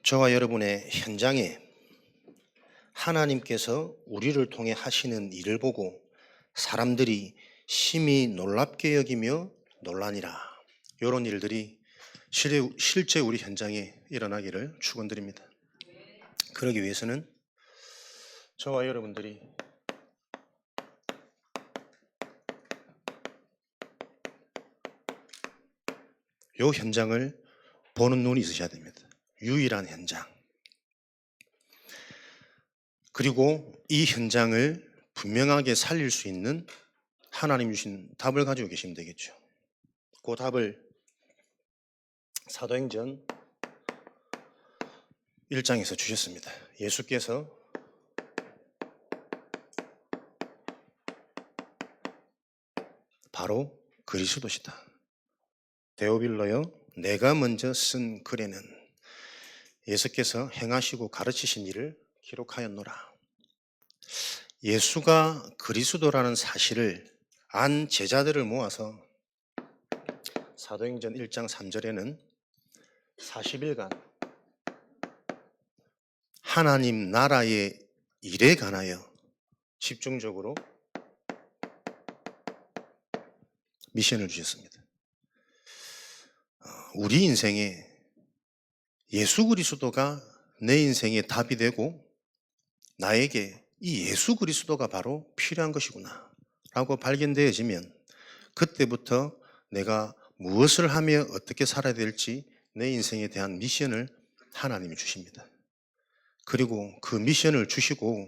저와 여러분의 현장에 하나님께서 우리를 통해 하시는 일을 보고 사람들이 심히 놀랍게 여기며 놀라니라. 이런 일들이 실제 우리 현장에 일어나기를 축원드립니다. 그러기 위해서는 저와 여러분들이 이 현장을 보는 눈이 있으셔야 됩니다. 유일한 현장. 그리고 이 현장을 분명하게 살릴 수 있는 하나님 주신 답을 가지고 계시면 되겠죠. 그 답을 사도행전 1장에서 주셨습니다. 예수께서 바로 그리스도시다. 데오빌로여, 내가 먼저 쓴 글에는 예수께서 행하시고 가르치신 일을 기록하였노라. 예수가 그리스도라는 사실을 안 제자들을 모아서 사도행전 1장 3절에는 40일간 하나님 나라의 일에 관하여 집중적으로 미션을 주셨습니다. 우리 인생에 예수 그리스도가 내 인생의 답이 되고 나에게 이 예수 그리스도가 바로 필요한 것이구나 라고 발견되어지면 그때부터 내가 무엇을 하며 어떻게 살아야 될지 내 인생에 대한 미션을 하나님이 주십니다. 그리고 그 미션을 주시고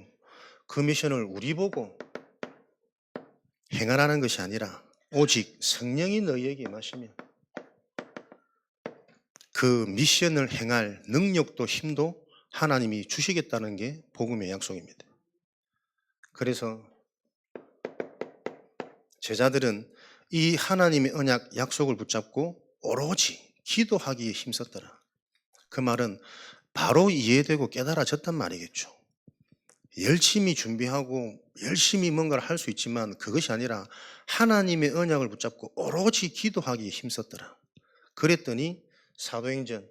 그 미션을 우리 보고 행하라는 것이 아니라 오직 성령이 너희에게 임하시면 그 미션을 행할 능력도 힘도 하나님이 주시겠다는 게 복음의 약속입니다. 그래서 제자들은 이 하나님의 언약 약속을 붙잡고 오로지 기도하기에 힘썼더라. 그 말은 바로 이해되고 깨달아졌단 말이겠죠. 열심히 준비하고 열심히 뭔가를 할 수 있지만 그것이 아니라 하나님의 언약을 붙잡고 오로지 기도하기에 힘썼더라. 그랬더니 사도행전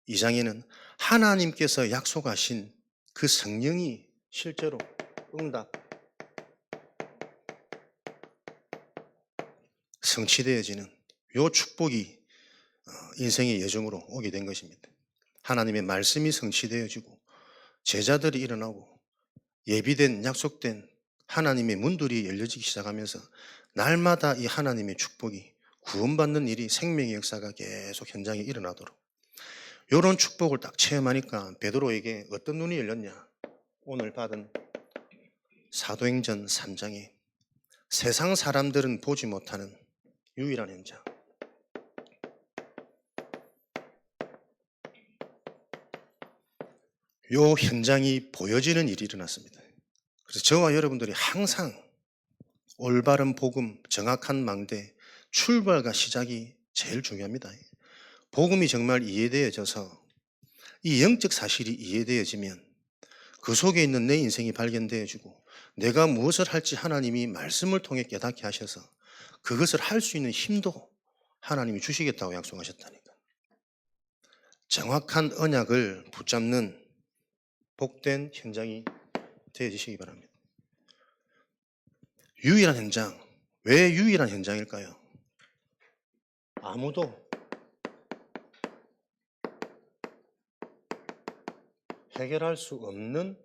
2장에는 하나님께서 약속하신 그 성령이 실제로 응답, 성취되어지는 요 축복이 인생의 예정으로 오게 된 것입니다. 하나님의 말씀이 성취되어지고 제자들이 일어나고 예비된 약속된 하나님의 문들이 열려지기 시작하면서 날마다 이 하나님의 축복이 구원받는 일이 생명의 역사가 계속 현장에 일어나도록 이런 축복을 딱 체험하니까 베드로에게 어떤 눈이 열렸냐. 오늘 받은 사도행전 3장에 세상 사람들은 보지 못하는 유일한 현장. 요 현장이 보여지는 일이 일어났습니다. 그래서 저와 여러분들이 항상 올바른 복음, 정확한 망대, 출발과 시작이 제일 중요합니다. 복음이 정말 이해되어져서 이 영적 사실이 이해되어지면 그 속에 있는 내 인생이 발견되어지고 내가 무엇을 할지 하나님이 말씀을 통해 깨닫게 하셔서 그것을 할 수 있는 힘도 하나님이 주시겠다고 약속하셨다니까. 정확한 언약을 붙잡는 복된 현장이 되어지시기 바랍니다. 유일한 현장. 왜 유일한 현장일까요? 아무도 해결할 수 없는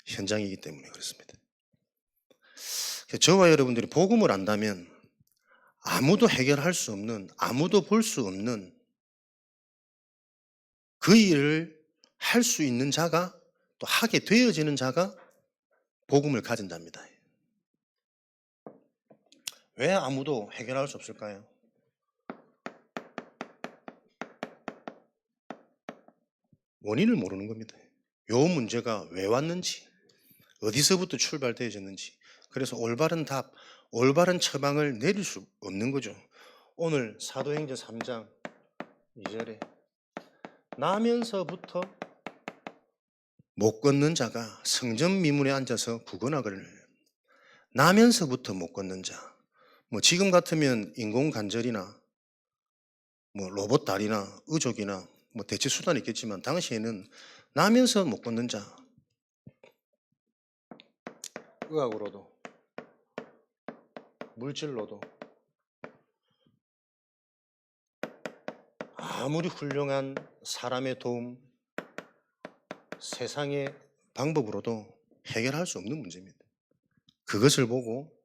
현장이기 때문에 그렇습니다. 저와 여러분들이 복음을 안다면 아무도 해결할 수 없는, 아무도 볼 수 없는 그 일을 할 수 있는 자가 또 하게 되어지는 자가 복음을 가진답니다. 왜 아무도 해결할 수 없을까요? 원인을 모르는 겁니다. 요 문제가 왜 왔는지, 어디서부터 출발되어졌는지. 그래서 올바른 답, 올바른 처방을 내릴 수 없는 거죠. 오늘 사도행전 3장 2절에 나면서부터 못 걷는 자가 성전 미문에 앉아서 구걸하거늘. 나면서부터 못 걷는 자. 뭐 지금 같으면 인공관절이나 뭐 로봇 다리나 의족이나 뭐 대체 수단이 있겠지만 당시에는 나면서 못 걷는 자, 의학으로도 물질로도 아무리 훌륭한 사람의 도움, 세상의 방법으로도 해결할 수 없는 문제입니다. 그것을 보고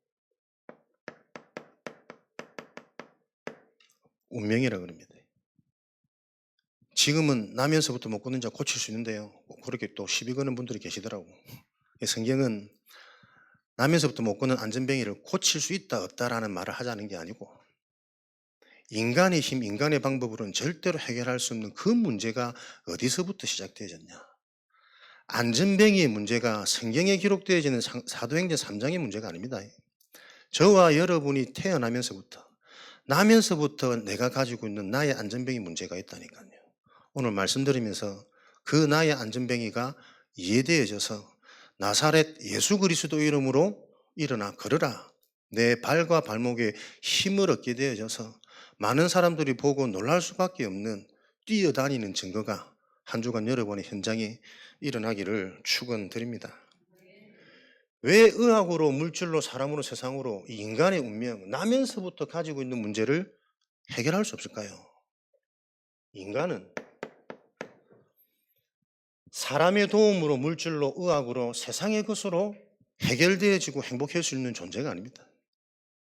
운명이라 그럽니다. 지금은 나면서부터 못 걷는 자 고칠 수 있는데요. 그렇게 또 시비 거는 분들이 계시더라고. 성경은 나면서부터 못 걷는 안전뱅이를 고칠 수 있다 없다라는 말을 하자는 게 아니고 인간의 힘, 인간의 방법으로는 절대로 해결할 수 없는 그 문제가 어디서부터 시작되어졌냐. 안전뱅이의 문제가 성경에 기록되어지는 사도행전 3장의 문제가 아닙니다. 저와 여러분이 태어나면서부터 내가 가지고 있는 나의 안전뱅이 문제가 있다니까요. 오늘 말씀드리면서 그 나의 안전뱅이가 이해되어져서 나사렛 예수 그리스도 이름으로 일어나 걸으라. 내 발과 발목에 힘을 얻게 되어져서 많은 사람들이 보고 놀랄 수밖에 없는 뛰어다니는 증거가 한 주간 여러분의 현장에 일어나기를 축원드립니다. 왜 의학으로 물질로 사람으로 세상으로 이 인간의 운명 나면서부터 가지고 있는 문제를 해결할 수 없을까요? 인간은 사람의 도움으로 물질로 의학으로 세상의 것으로 해결되어지고 행복할 수 있는 존재가 아닙니다.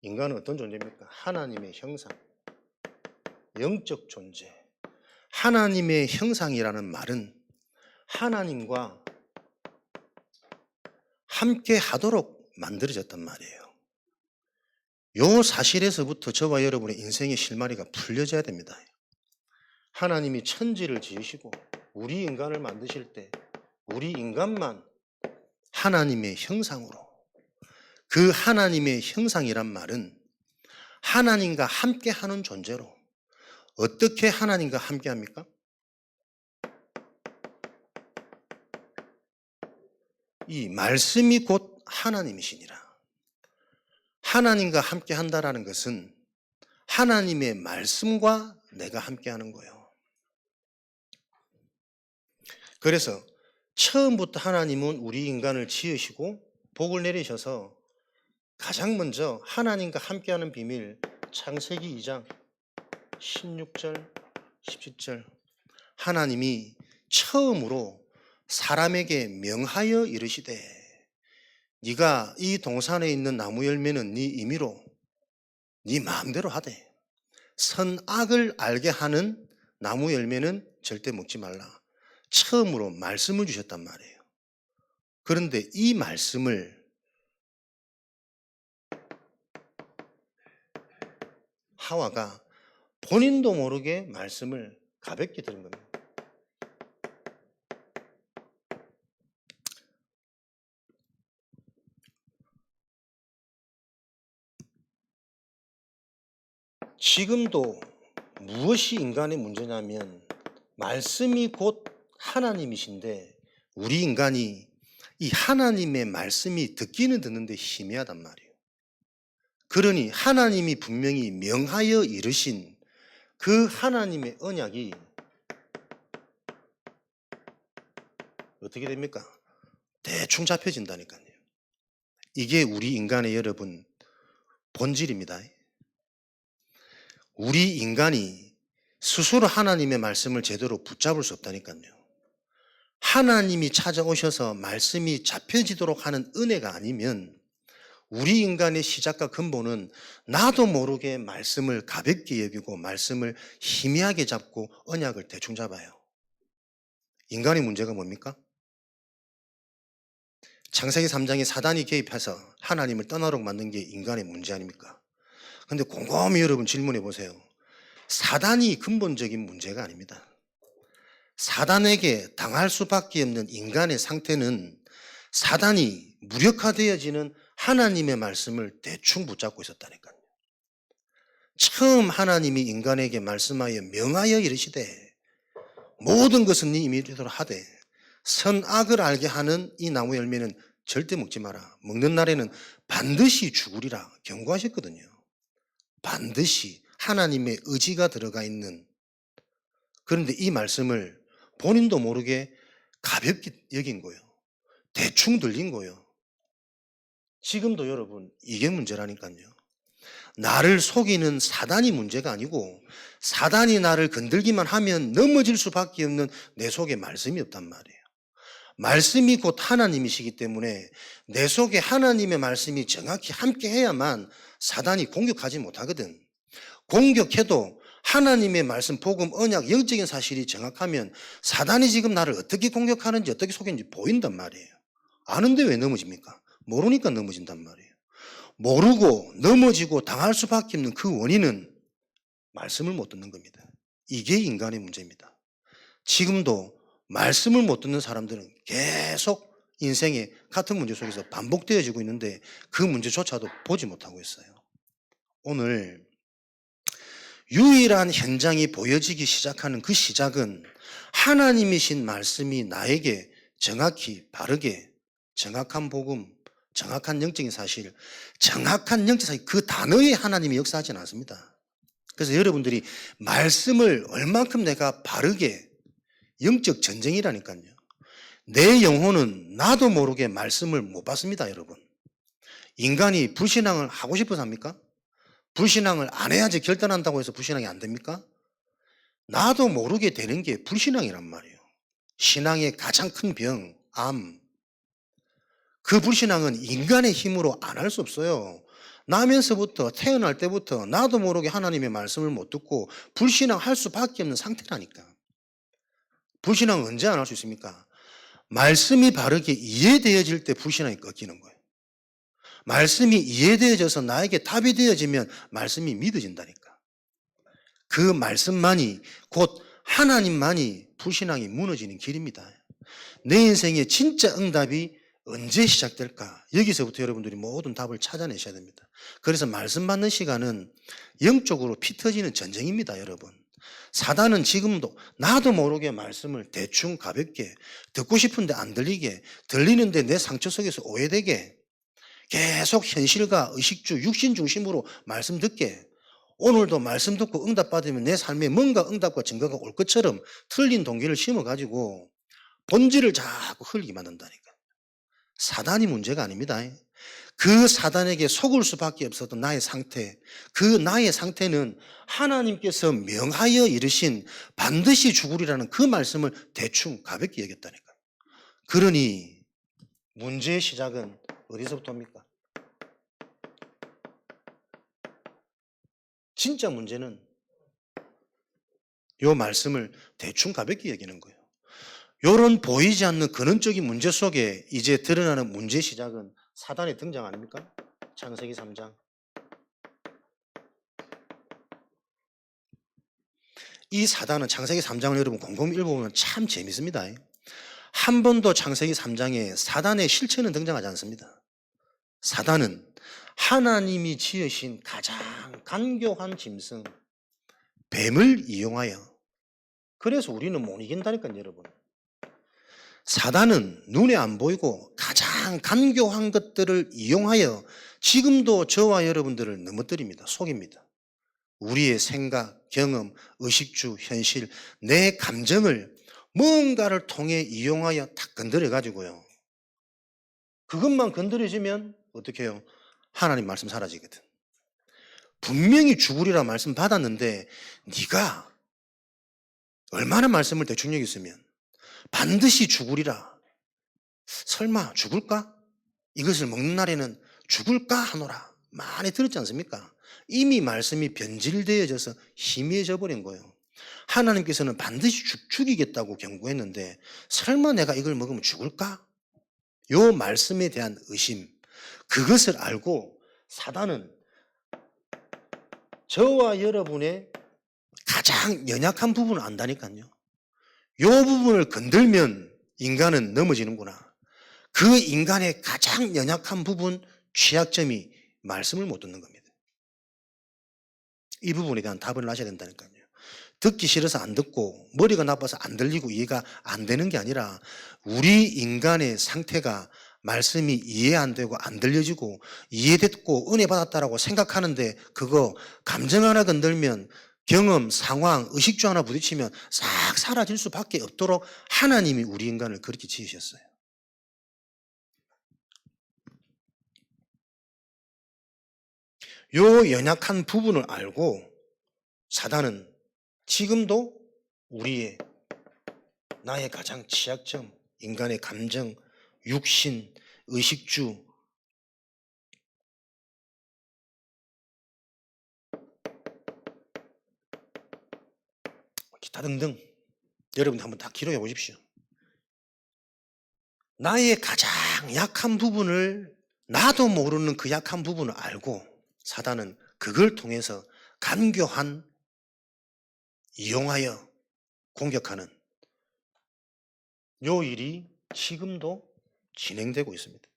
인간은 어떤 존재입니까? 하나님의 형상, 영적 존재. 하나님의 형상이라는 말은 하나님과 함께 하도록 만들어졌단 말이에요. 요 사실에서부터 저와 여러분의 인생의 실마리가 풀려져야 됩니다. 하나님이 천지를 지으시고 우리 인간을 만드실 때 우리 인간만 하나님의 형상으로, 그 하나님의 형상이란 말은 하나님과 함께 하는 존재로. 어떻게 하나님과 함께 합니까? 이 말씀이 곧 하나님이시니라. 하나님과 함께 한다라는 것은 하나님의 말씀과 내가 함께 하는 거예요. 그래서 처음부터 하나님은 우리 인간을 지으시고 복을 내리셔서 가장 먼저 하나님과 함께하는 비밀, 창세기 2장 16절 17절 하나님이 처음으로 사람에게 명하여 이르시되 네가 이 동산에 있는 나무 열매는 네 임의로 네 마음대로 하되 선악을 알게 하는 나무 열매는 절대 먹지 말라. 처음으로 말씀을 주셨단 말이에요. 그런데 이 말씀을 하와가 본인도 모르게 말씀을 가볍게 들은 겁니다. 지금도 무엇이 인간의 문제냐면 말씀이 곧 하나님이신데 우리 인간이 이 하나님의 말씀이 듣기는 듣는데 희미하단 말이에요. 그러니 하나님이 분명히 명하여 이르신 그 하나님의 언약이 어떻게 됩니까? 대충 잡혀진다니까요. 이게 우리 인간의 여러분 본질입니다. 우리 인간이 스스로 하나님의 말씀을 제대로 붙잡을 수 없다니까요. 하나님이 찾아오셔서 말씀이 잡혀지도록 하는 은혜가 아니면 우리 인간의 시작과 근본은 나도 모르게 말씀을 가볍게 여기고 말씀을 희미하게 잡고 언약을 대충 잡아요. 인간의 문제가 뭡니까? 창세기 3장에 사단이 개입해서 하나님을 떠나도록 만든 게 인간의 문제 아닙니까? 그런데 곰곰이 여러분 질문해 보세요. 사단이 근본적인 문제가 아닙니다. 사단에게 당할 수밖에 없는 인간의 상태는 사단이 무력화되어지는 하나님의 말씀을 대충 붙잡고 있었다니까요. 처음 하나님이 인간에게 말씀하여 명하여 이르시되 모든 것은 네 임의대로 하되 선악을 알게 하는 이 나무 열매는 절대 먹지 마라. 먹는 날에는 반드시 죽으리라 경고하셨거든요. 반드시 하나님의 의지가 들어가 있는, 그런데 이 말씀을 본인도 모르게 가볍게 여긴 거예요. 대충 들린 거예요. 지금도 여러분 이게 문제라니까요. 나를 속이는 사단이 문제가 아니고 사단이 나를 건들기만 하면 넘어질 수밖에 없는 내 속에 말씀이 없단 말이에요. 말씀이 곧 하나님이시기 때문에 내 속에 하나님의 말씀이 정확히 함께 해야만 사단이 공격하지 못하거든. 공격해도 하나님의 말씀, 복음, 언약, 영적인 사실이 정확하면 사단이 지금 나를 어떻게 공격하는지 어떻게 속이는지 보인단 말이에요. 아는데 왜 넘어집니까? 모르니까 넘어진단 말이에요. 모르고 넘어지고 당할 수밖에 없는 그 원인은 말씀을 못 듣는 겁니다. 이게 인간의 문제입니다. 지금도 말씀을 못 듣는 사람들은 계속 인생의 같은 문제 속에서 반복되어지고 있는데 그 문제조차도 보지 못하고 있어요. 오늘 유일한 현장이 보여지기 시작하는 그 시작은 하나님이신 말씀이 나에게 정확히 바르게 정확한 복음, 정확한 영적인 사실, 정확한 영적인 사실, 그 단어에 하나님이 역사하지는 않습니다. 그래서 여러분들이 말씀을 얼만큼 내가 바르게, 영적 전쟁이라니까요. 내 영혼은 나도 모르게 말씀을 못 받습니다, 여러분. 인간이 불신앙을 하고 싶어서 합니까? 불신앙을 안 해야지 결단한다고 해서 불신앙이 안 됩니까? 나도 모르게 되는 게 불신앙이란 말이에요. 신앙의 가장 큰 병, 암. 그 불신앙은 인간의 힘으로 안 할 수 없어요. 나면서부터, 태어날 때부터 나도 모르게 하나님의 말씀을 못 듣고 불신앙 할 수밖에 없는 상태라니까. 불신앙은 언제 안 할 수 있습니까? 말씀이 바르게 이해되어질 때 불신앙이 꺾이는 거예요. 말씀이 이해되어져서 나에게 답이 되어지면 말씀이 믿어진다니까. 그 말씀만이, 곧 하나님만이 불신앙이 무너지는 길입니다. 내 인생의 진짜 응답이 언제 시작될까? 여기서부터 여러분들이 모든 답을 찾아내셔야 됩니다. 그래서 말씀 받는 시간은 영적으로 피 터지는 전쟁입니다, 여러분. 사단은 지금도 나도 모르게 말씀을 대충 가볍게 듣고 싶은데 안 들리게, 들리는데 내 상처 속에서 오해되게 계속 현실과 의식주, 육신 중심으로 말씀 듣게, 오늘도 말씀 듣고 응답 받으면 내 삶에 뭔가 응답과 증거가 올 것처럼 틀린 동기를 심어가지고 본질을 자꾸 흘리게 만든다니까. 사단이 문제가 아닙니다. 그 사단에게 속을 수밖에 없었던 나의 상태, 그 나의 상태는 하나님께서 명하여 이르신 반드시 죽으리라는 그 말씀을 대충 가볍게 여겼다니까. 그러니 문제의 시작은 어디서부터입니까? 진짜 문제는 이 말씀을 대충 가볍게 여기는 거예요. 이런 보이지 않는 근원적인 문제 속에 이제 드러나는 문제의 시작은 사단의 등장 아닙니까? 창세기 3장. 이 사단은 창세기 3장을 여러분 곰곰이 읽어보면 참 재밌습니다. 한 번도 창세기 3장에 사단의 실체는 등장하지 않습니다. 사단은 하나님이 지으신 가장 간교한 짐승, 뱀을 이용하여, 그래서 우리는 못 이긴다니까요, 여러분. 사단은 눈에 안 보이고 가장 간교한 것들을 이용하여 지금도 저와 여러분들을 넘어뜨립니다. 속입니다. 우리의 생각, 경험, 의식주, 현실, 내 감정을 뭔가를 통해 이용하여 탁 건드려 가지고요. 그것만 건드려지면 어떻게 해요? 하나님 말씀 사라지거든. 분명히 죽으리라 말씀 받았는데 네가 얼마나 말씀을 대충 여겼으면 반드시 죽으리라. 설마 죽을까? 이것을 먹는 날에는 죽을까 하노라. 많이 들었지 않습니까? 이미 말씀이 변질되어져서 희미해져 버린 거예요. 하나님께서는 반드시 죽이겠다고 경고했는데 설마 내가 이걸 먹으면 죽을까? 요 말씀에 대한 의심, 그것을 알고 사단은 저와 여러분의 가장 연약한 부분을 안다니까요. 요 부분을 건들면 인간은 넘어지는구나. 그 인간의 가장 연약한 부분, 취약점이 말씀을 못 듣는 겁니다. 이 부분에 대한 답을 하셔야 된다니까요. 듣기 싫어서 안 듣고 머리가 나빠서 안 들리고 이해가 안 되는 게 아니라 우리 인간의 상태가 말씀이 이해 안 되고 안 들려지고 이해됐고 은혜 받았다라고 생각하는데 그거 감정 하나 건들면 경험, 상황, 의식주 하나 부딪히면 싹 사라질 수밖에 없도록 하나님이 우리 인간을 그렇게 지으셨어요. 요 연약한 부분을 알고 사단은 지금도 우리의 나의 가장 취약점, 인간의 감정, 육신, 의식주, 기타 등등 여러분 한번 다 기록해 보십시오. 나의 가장 약한 부분을 나도 모르는 그 약한 부분을 알고 사단은 그걸 통해서 간교한 이용하여 공격하는 요 일이 지금도 진행되고 있습니다.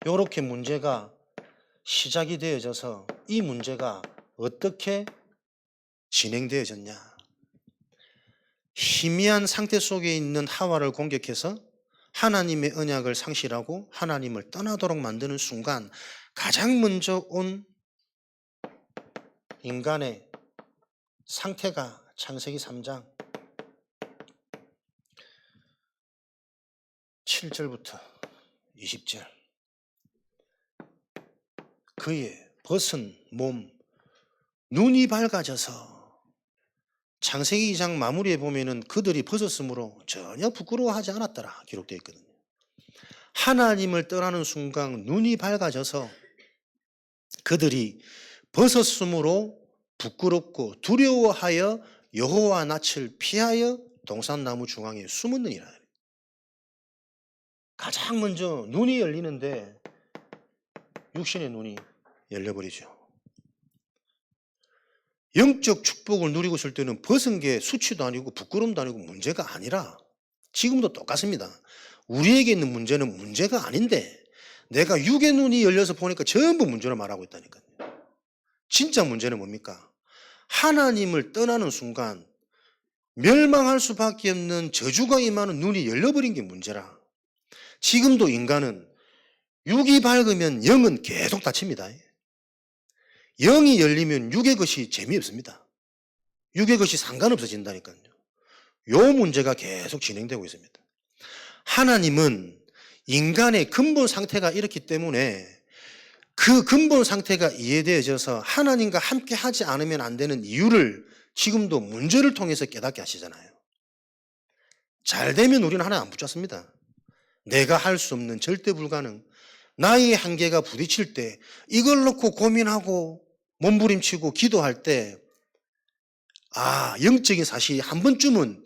요렇게 문제가 시작이 되어져서 이 문제가 어떻게 진행되어졌냐. 희미한 상태 속에 있는 하와를 공격해서 하나님의 언약을 상실하고 하나님을 떠나도록 만드는 순간 가장 먼저 온 인간의 상태가 창세기 3장 7절부터 20절. 그의 벗은 몸, 눈이 밝아져서 창세기 2장 마무리에 보면은 그들이 벗었으므로 전혀 부끄러워하지 않았더라 기록되어 있거든요. 하나님을 떠나는 순간 눈이 밝아져서 그들이 벗었으므로 부끄럽고 두려워하여 여호와 낯을 피하여 동산나무 중앙에 숨었느니라. 가장 먼저 눈이 열리는데 육신의 눈이 열려버리죠. 영적 축복을 누리고 있을 때는 벗은 게 수치도 아니고 부끄러움도 아니고 문제가 아니라 지금도 똑같습니다. 우리에게 있는 문제는 문제가 아닌데 내가 육의 눈이 열려서 보니까 전부 문제로 말하고 있다니까요. 진짜 문제는 뭡니까? 하나님을 떠나는 순간 멸망할 수밖에 없는 저주가 임하는 눈이 열려버린 게 문제라. 지금도 인간은 육이 밝으면 영은 계속 닫힙니다. 영이 열리면 육의 것이 재미없습니다. 육의 것이 상관없어진다니까요. 요 문제가 계속 진행되고 있습니다. 하나님은 인간의 근본 상태가 이렇기 때문에 그 근본 상태가 이해되어져서 하나님과 함께 하지 않으면 안 되는 이유를 지금도 문제를 통해서 깨닫게 하시잖아요. 잘 되면 우리는 하나 안 붙잡습니다. 내가 할 수 없는 절대 불가능, 나의 한계가 부딪힐 때 이걸 놓고 고민하고 몸부림치고 기도할 때 영적인 사실이 한 번쯤은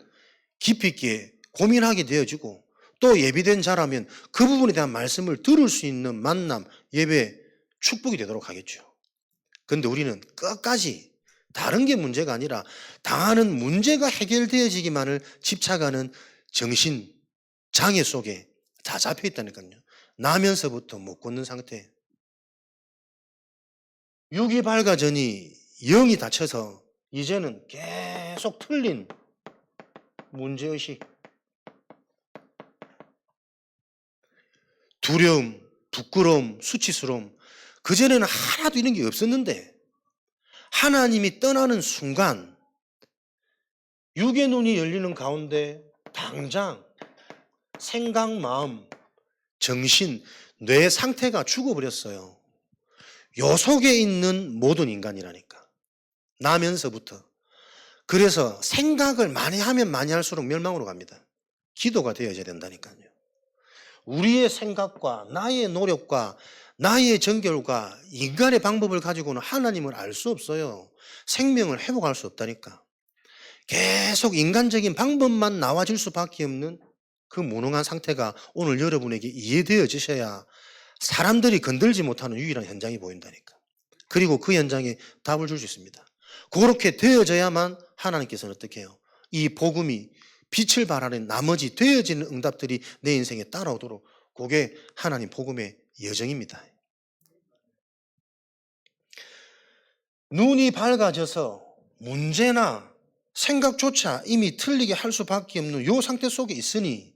깊이 있게 고민하게 되어지고 또 예비된 자라면 그 부분에 대한 말씀을 들을 수 있는 만남, 예배, 축복이 되도록 하겠죠. 그런데 우리는 끝까지 다른 게 문제가 아니라 당하는 문제가 해결되어지기만을 집착하는 정신 장애 속에 다 잡혀 있다니까요. 나면서부터 못 걷는 상태. 육이 밝아져니 영이 닫혀서 이제는 계속 틀린 문제의식, 두려움, 부끄러움, 수치스러움. 그전에는 하나도 이런 게 없었는데 하나님이 떠나는 순간 육의 눈이 열리는 가운데 당장 생각, 마음, 정신, 뇌 상태가 죽어버렸어요. 요 속에 있는 모든 인간이라니까. 나면서부터. 그래서 생각을 많이 하면 많이 할수록 멸망으로 갑니다. 기도가 되어져야 된다니까요. 우리의 생각과 나의 노력과 나의 정결과 인간의 방법을 가지고는 하나님을 알 수 없어요. 생명을 회복할 수 없다니까. 계속 인간적인 방법만 나와질 수밖에 없는 그 무능한 상태가 오늘 여러분에게 이해되어지셔야 사람들이 건들지 못하는 유일한 현장이 보인다니까. 그리고 그 현장에 답을 줄 수 있습니다. 그렇게 되어져야만 하나님께서는 어떻게 해요? 이 복음이 빛을 발하는 나머지 되어지는 응답들이 내 인생에 따라오도록 그게 하나님 복음의 여정입니다. 눈이 밝아져서 문제나 생각조차 이미 틀리게 할 수밖에 없는 이 상태 속에 있으니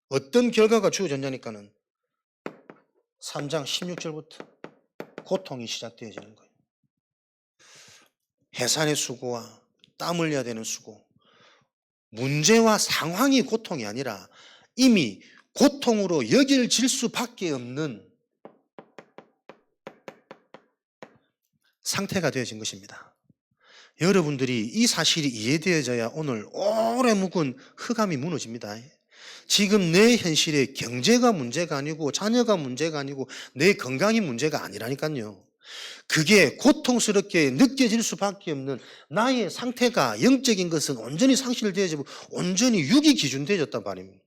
어떤 결과가 주어졌냐니까는 3장 16절부터 고통이 시작되어지는 거예요. 해산의 수고와 땀 흘려야 되는 수고. 문제와 상황이 고통이 아니라 이미 고통으로 여겨질 수밖에 없는 상태가 되어진 것입니다. 여러분들이 이 사실이 이해되어져야 오늘 오래 묵은 흑암이 무너집니다. 지금 내 현실에 경제가 문제가 아니고 자녀가 문제가 아니고 내 건강이 문제가 아니라니까요. 그게 고통스럽게 느껴질 수밖에 없는 나의 상태가 영적인 것은 온전히 상실되어지고 온전히 육이 기준되어졌단 말입니다.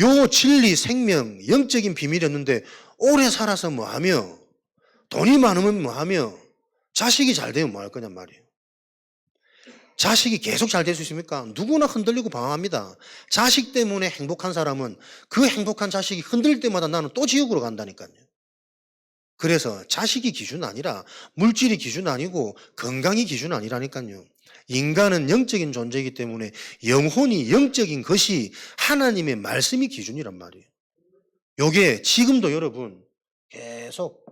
요 진리, 생명, 영적인 비밀이었는데 오래 살아서 뭐하며 돈이 많으면 뭐하며 자식이 잘 되면 뭐 할 거냔 말이에요. 자식이 계속 잘 될 수 있습니까? 누구나 흔들리고 방황합니다. 자식 때문에 행복한 사람은 그 행복한 자식이 흔들릴 때마다 나는 또 지옥으로 간다니까요. 그래서 자식이 기준 아니라 물질이 기준 아니고 건강이 기준 아니라니까요. 인간은 영적인 존재이기 때문에 영혼이 영적인 것이 하나님의 말씀이 기준이란 말이에요. 요게 지금도 여러분 계속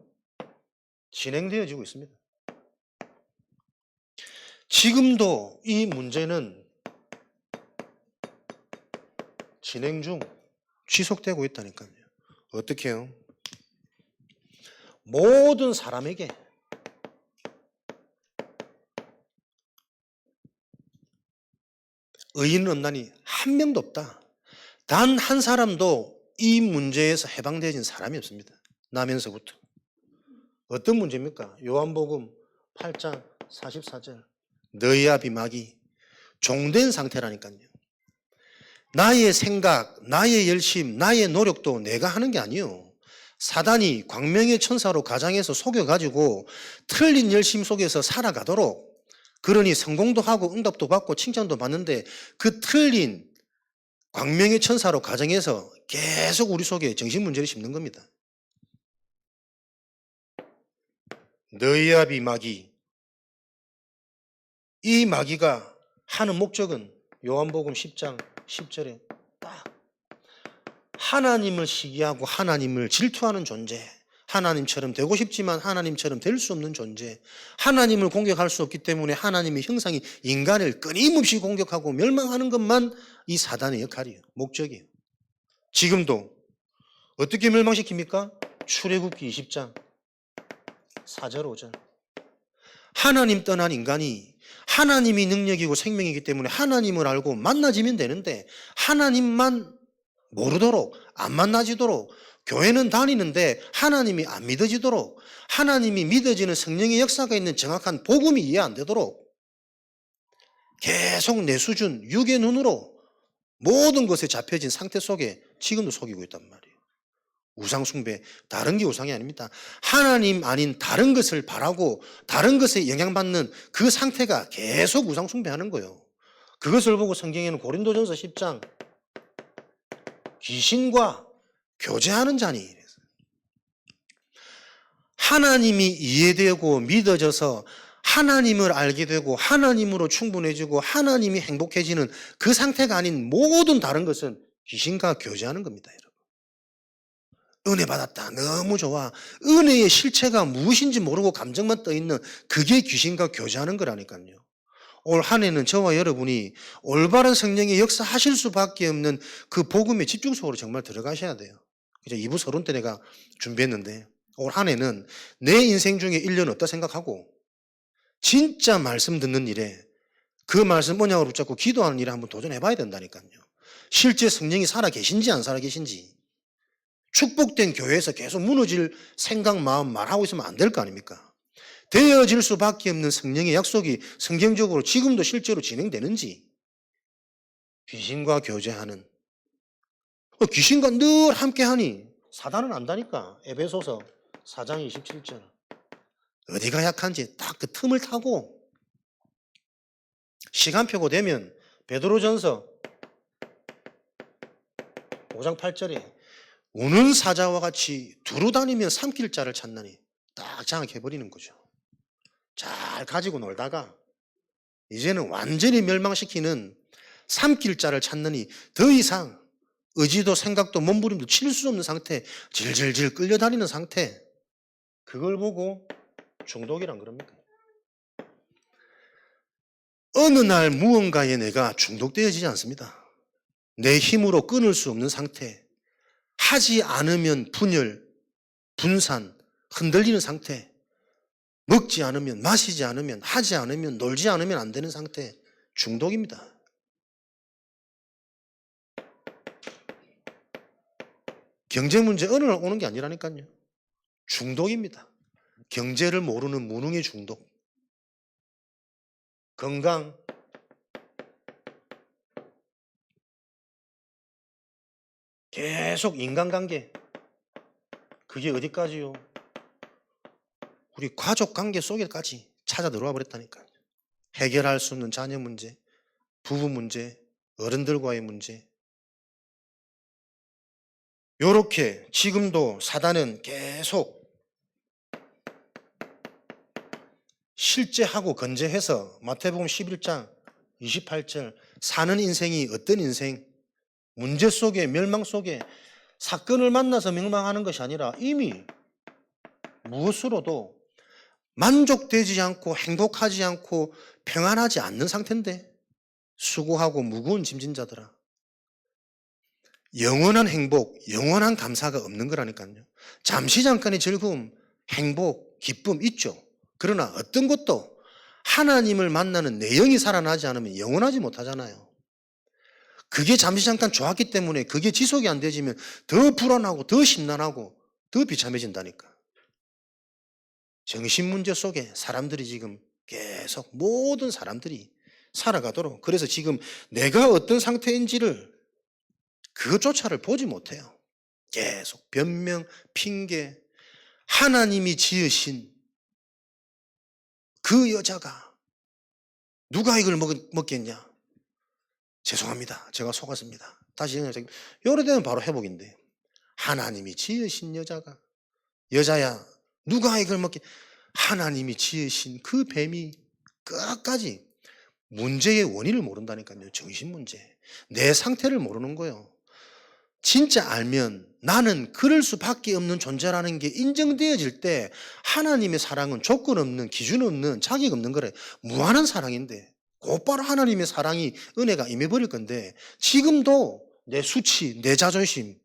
진행되어지고 있습니다. 지금도 이 문제는 진행 중 지속되고 있다니까요. 어떻게 해요? 모든 사람에게 의인은 없나니 한 명도 없다. 단 한 사람도 이 문제에서 해방되어진 사람이 없습니다. 나면서부터. 어떤 문제입니까? 요한복음 8장 44절. 너희 앞이 막이 종된 상태라니까요. 나의 생각, 나의 열심, 나의 노력도 내가 하는 게 아니요. 사단이 광명의 천사로 가장해서 속여가지고 틀린 열심 속에서 살아가도록, 그러니 성공도 하고 응답도 받고 칭찬도 받는데 그 틀린 광명의 천사로 가정해서 계속 우리 속에 정신문제를 심는 겁니다. 너희 앞이 마귀. 이 마귀가 하는 목적은 요한복음 10장 10절에 딱 하나님을 시기하고 하나님을 질투하는 존재, 하나님처럼 되고 싶지만 하나님처럼 될 수 없는 존재, 하나님을 공격할 수 없기 때문에 하나님의 형상이 인간을 끊임없이 공격하고 멸망하는 것만 이 사단의 역할이에요. 목적이에요. 지금도 어떻게 멸망시킵니까? 출애굽기 20장 4절 5절. 하나님 떠난 인간이 하나님이 능력이고 생명이기 때문에 하나님을 알고 만나지면 되는데 하나님만 모르도록 안 만나지도록 교회는 다니는데 하나님이 안 믿어지도록 하나님이 믿어지는 성령의 역사가 있는 정확한 복음이 이해 안 되도록 계속 내 수준 육의 눈으로 모든 것에 잡혀진 상태 속에 지금도 속이고 있단 말이에요. 우상숭배, 다른 게 우상이 아닙니다. 하나님 아닌 다른 것을 바라고 다른 것에 영향받는 그 상태가 계속 우상숭배하는 거예요. 그것을 보고 성경에는 고린도전서 10장 귀신과 교제하는 자니 하나님이 이해되고 믿어져서 하나님을 알게 되고 하나님으로 충분해지고 하나님이 행복해지는 그 상태가 아닌 모든 다른 것은 귀신과 교제하는 겁니다, 여러분. 은혜 받았다. 너무 좋아. 은혜의 실체가 무엇인지 모르고 감정만 떠있는 그게 귀신과 교제하는 거라니까요. 올 한 해는 저와 여러분이 올바른 성령의 역사하실 수밖에 없는 그 복음의 집중 속으로 정말 들어가셔야 돼요. 이제 2부 서론 때 내가 준비했는데 올 한 해는 내 인생 중에 1년 어디다 생각하고 진짜 말씀 듣는 일에 그 말씀 언약으로 붙잡고 기도하는 일에 한번 도전해봐야 된다니까요. 실제 성령이 살아 계신지 안 살아 계신지. 축복된 교회에서 계속 무너질 생각, 마음 말하고 있으면 안 될 거 아닙니까? 되어질 수밖에 없는 성령의 약속이 성경적으로 지금도 실제로 진행되는지. 귀신과 교제하는. 귀신과 늘 함께하니 사단은 안다니까. 에베소서 4장 27절. 어디가 약한지 딱 그 틈을 타고 시간표고 되면 베드로전서 5장 8절에 우는 사자와 같이 두루 다니면 삼킬 자를 찾나니 딱 장악해버리는 거죠. 잘 가지고 놀다가 이제는 완전히 멸망시키는 삼킬 자를 찾느니 더 이상 의지도 생각도 몸부림도 칠 수 없는 상태, 질질질 끌려다니는 상태, 그걸 보고 중독이란 그럽니까? 어느 날 무언가에 내가 중독되어지지 않습니다. 내 힘으로 끊을 수 없는 상태, 하지 않으면 분열, 분산, 흔들리는 상태, 먹지 않으면, 마시지 않으면, 하지 않으면, 놀지 않으면 안 되는 상태, 중독입니다. 경제 문제 어느 날 오는 게 아니라니까요. 중독입니다. 경제를 모르는 무능의 중독. 건강, 계속 인간관계. 그게 어디까지요? 우리 가족 관계 속에까지 찾아 들어와 버렸다니까요. 해결할 수 없는 자녀 문제, 부부 문제, 어른들과의 문제. 요렇게 지금도 사단은 계속 실제하고 건재해서 마태복음 11장 28절 사는 인생이 어떤 인생, 문제 속에 멸망 속에 사건을 만나서 멸망하는 것이 아니라 이미 무엇으로도 만족되지 않고 행복하지 않고 평안하지 않는 상태인데 수고하고 무거운 짐진 자들아. 영원한 행복, 영원한 감사가 없는 거라니까요. 잠시 잠깐의 즐거움, 행복, 기쁨 있죠. 그러나 어떤 것도 하나님을 만나는 내 영이 살아나지 않으면 영원하지 못하잖아요. 그게 잠시 잠깐 좋았기 때문에 그게 지속이 안 되지면 더 불안하고 더 심란하고 더 비참해진다니까. 정신 문제 속에 사람들이 지금 계속 모든 사람들이 살아가도록, 그래서 지금 내가 어떤 상태인지를 그것조차를 보지 못해요. 계속 변명, 핑계, 하나님이 지으신 그 여자가 누가 이걸 먹겠냐? 죄송합니다. 제가 속았습니다. 다시 요래 되면 바로 회복인데, 하나님이 지으신 여자야 누가 이걸 먹겠? 하나님이 지으신 그 뱀이 끝까지 문제의 원인을 모른다니까요. 정신 문제, 내 상태를 모르는 거예요. 진짜 알면 나는 그럴 수밖에 없는 존재라는 게 인정되어질 때 하나님의 사랑은 조건 없는, 기준 없는, 자격 없는 거래. 무한한 사랑인데 곧바로 하나님의 사랑이, 은혜가 임해버릴 건데 지금도 내 수치, 내 자존심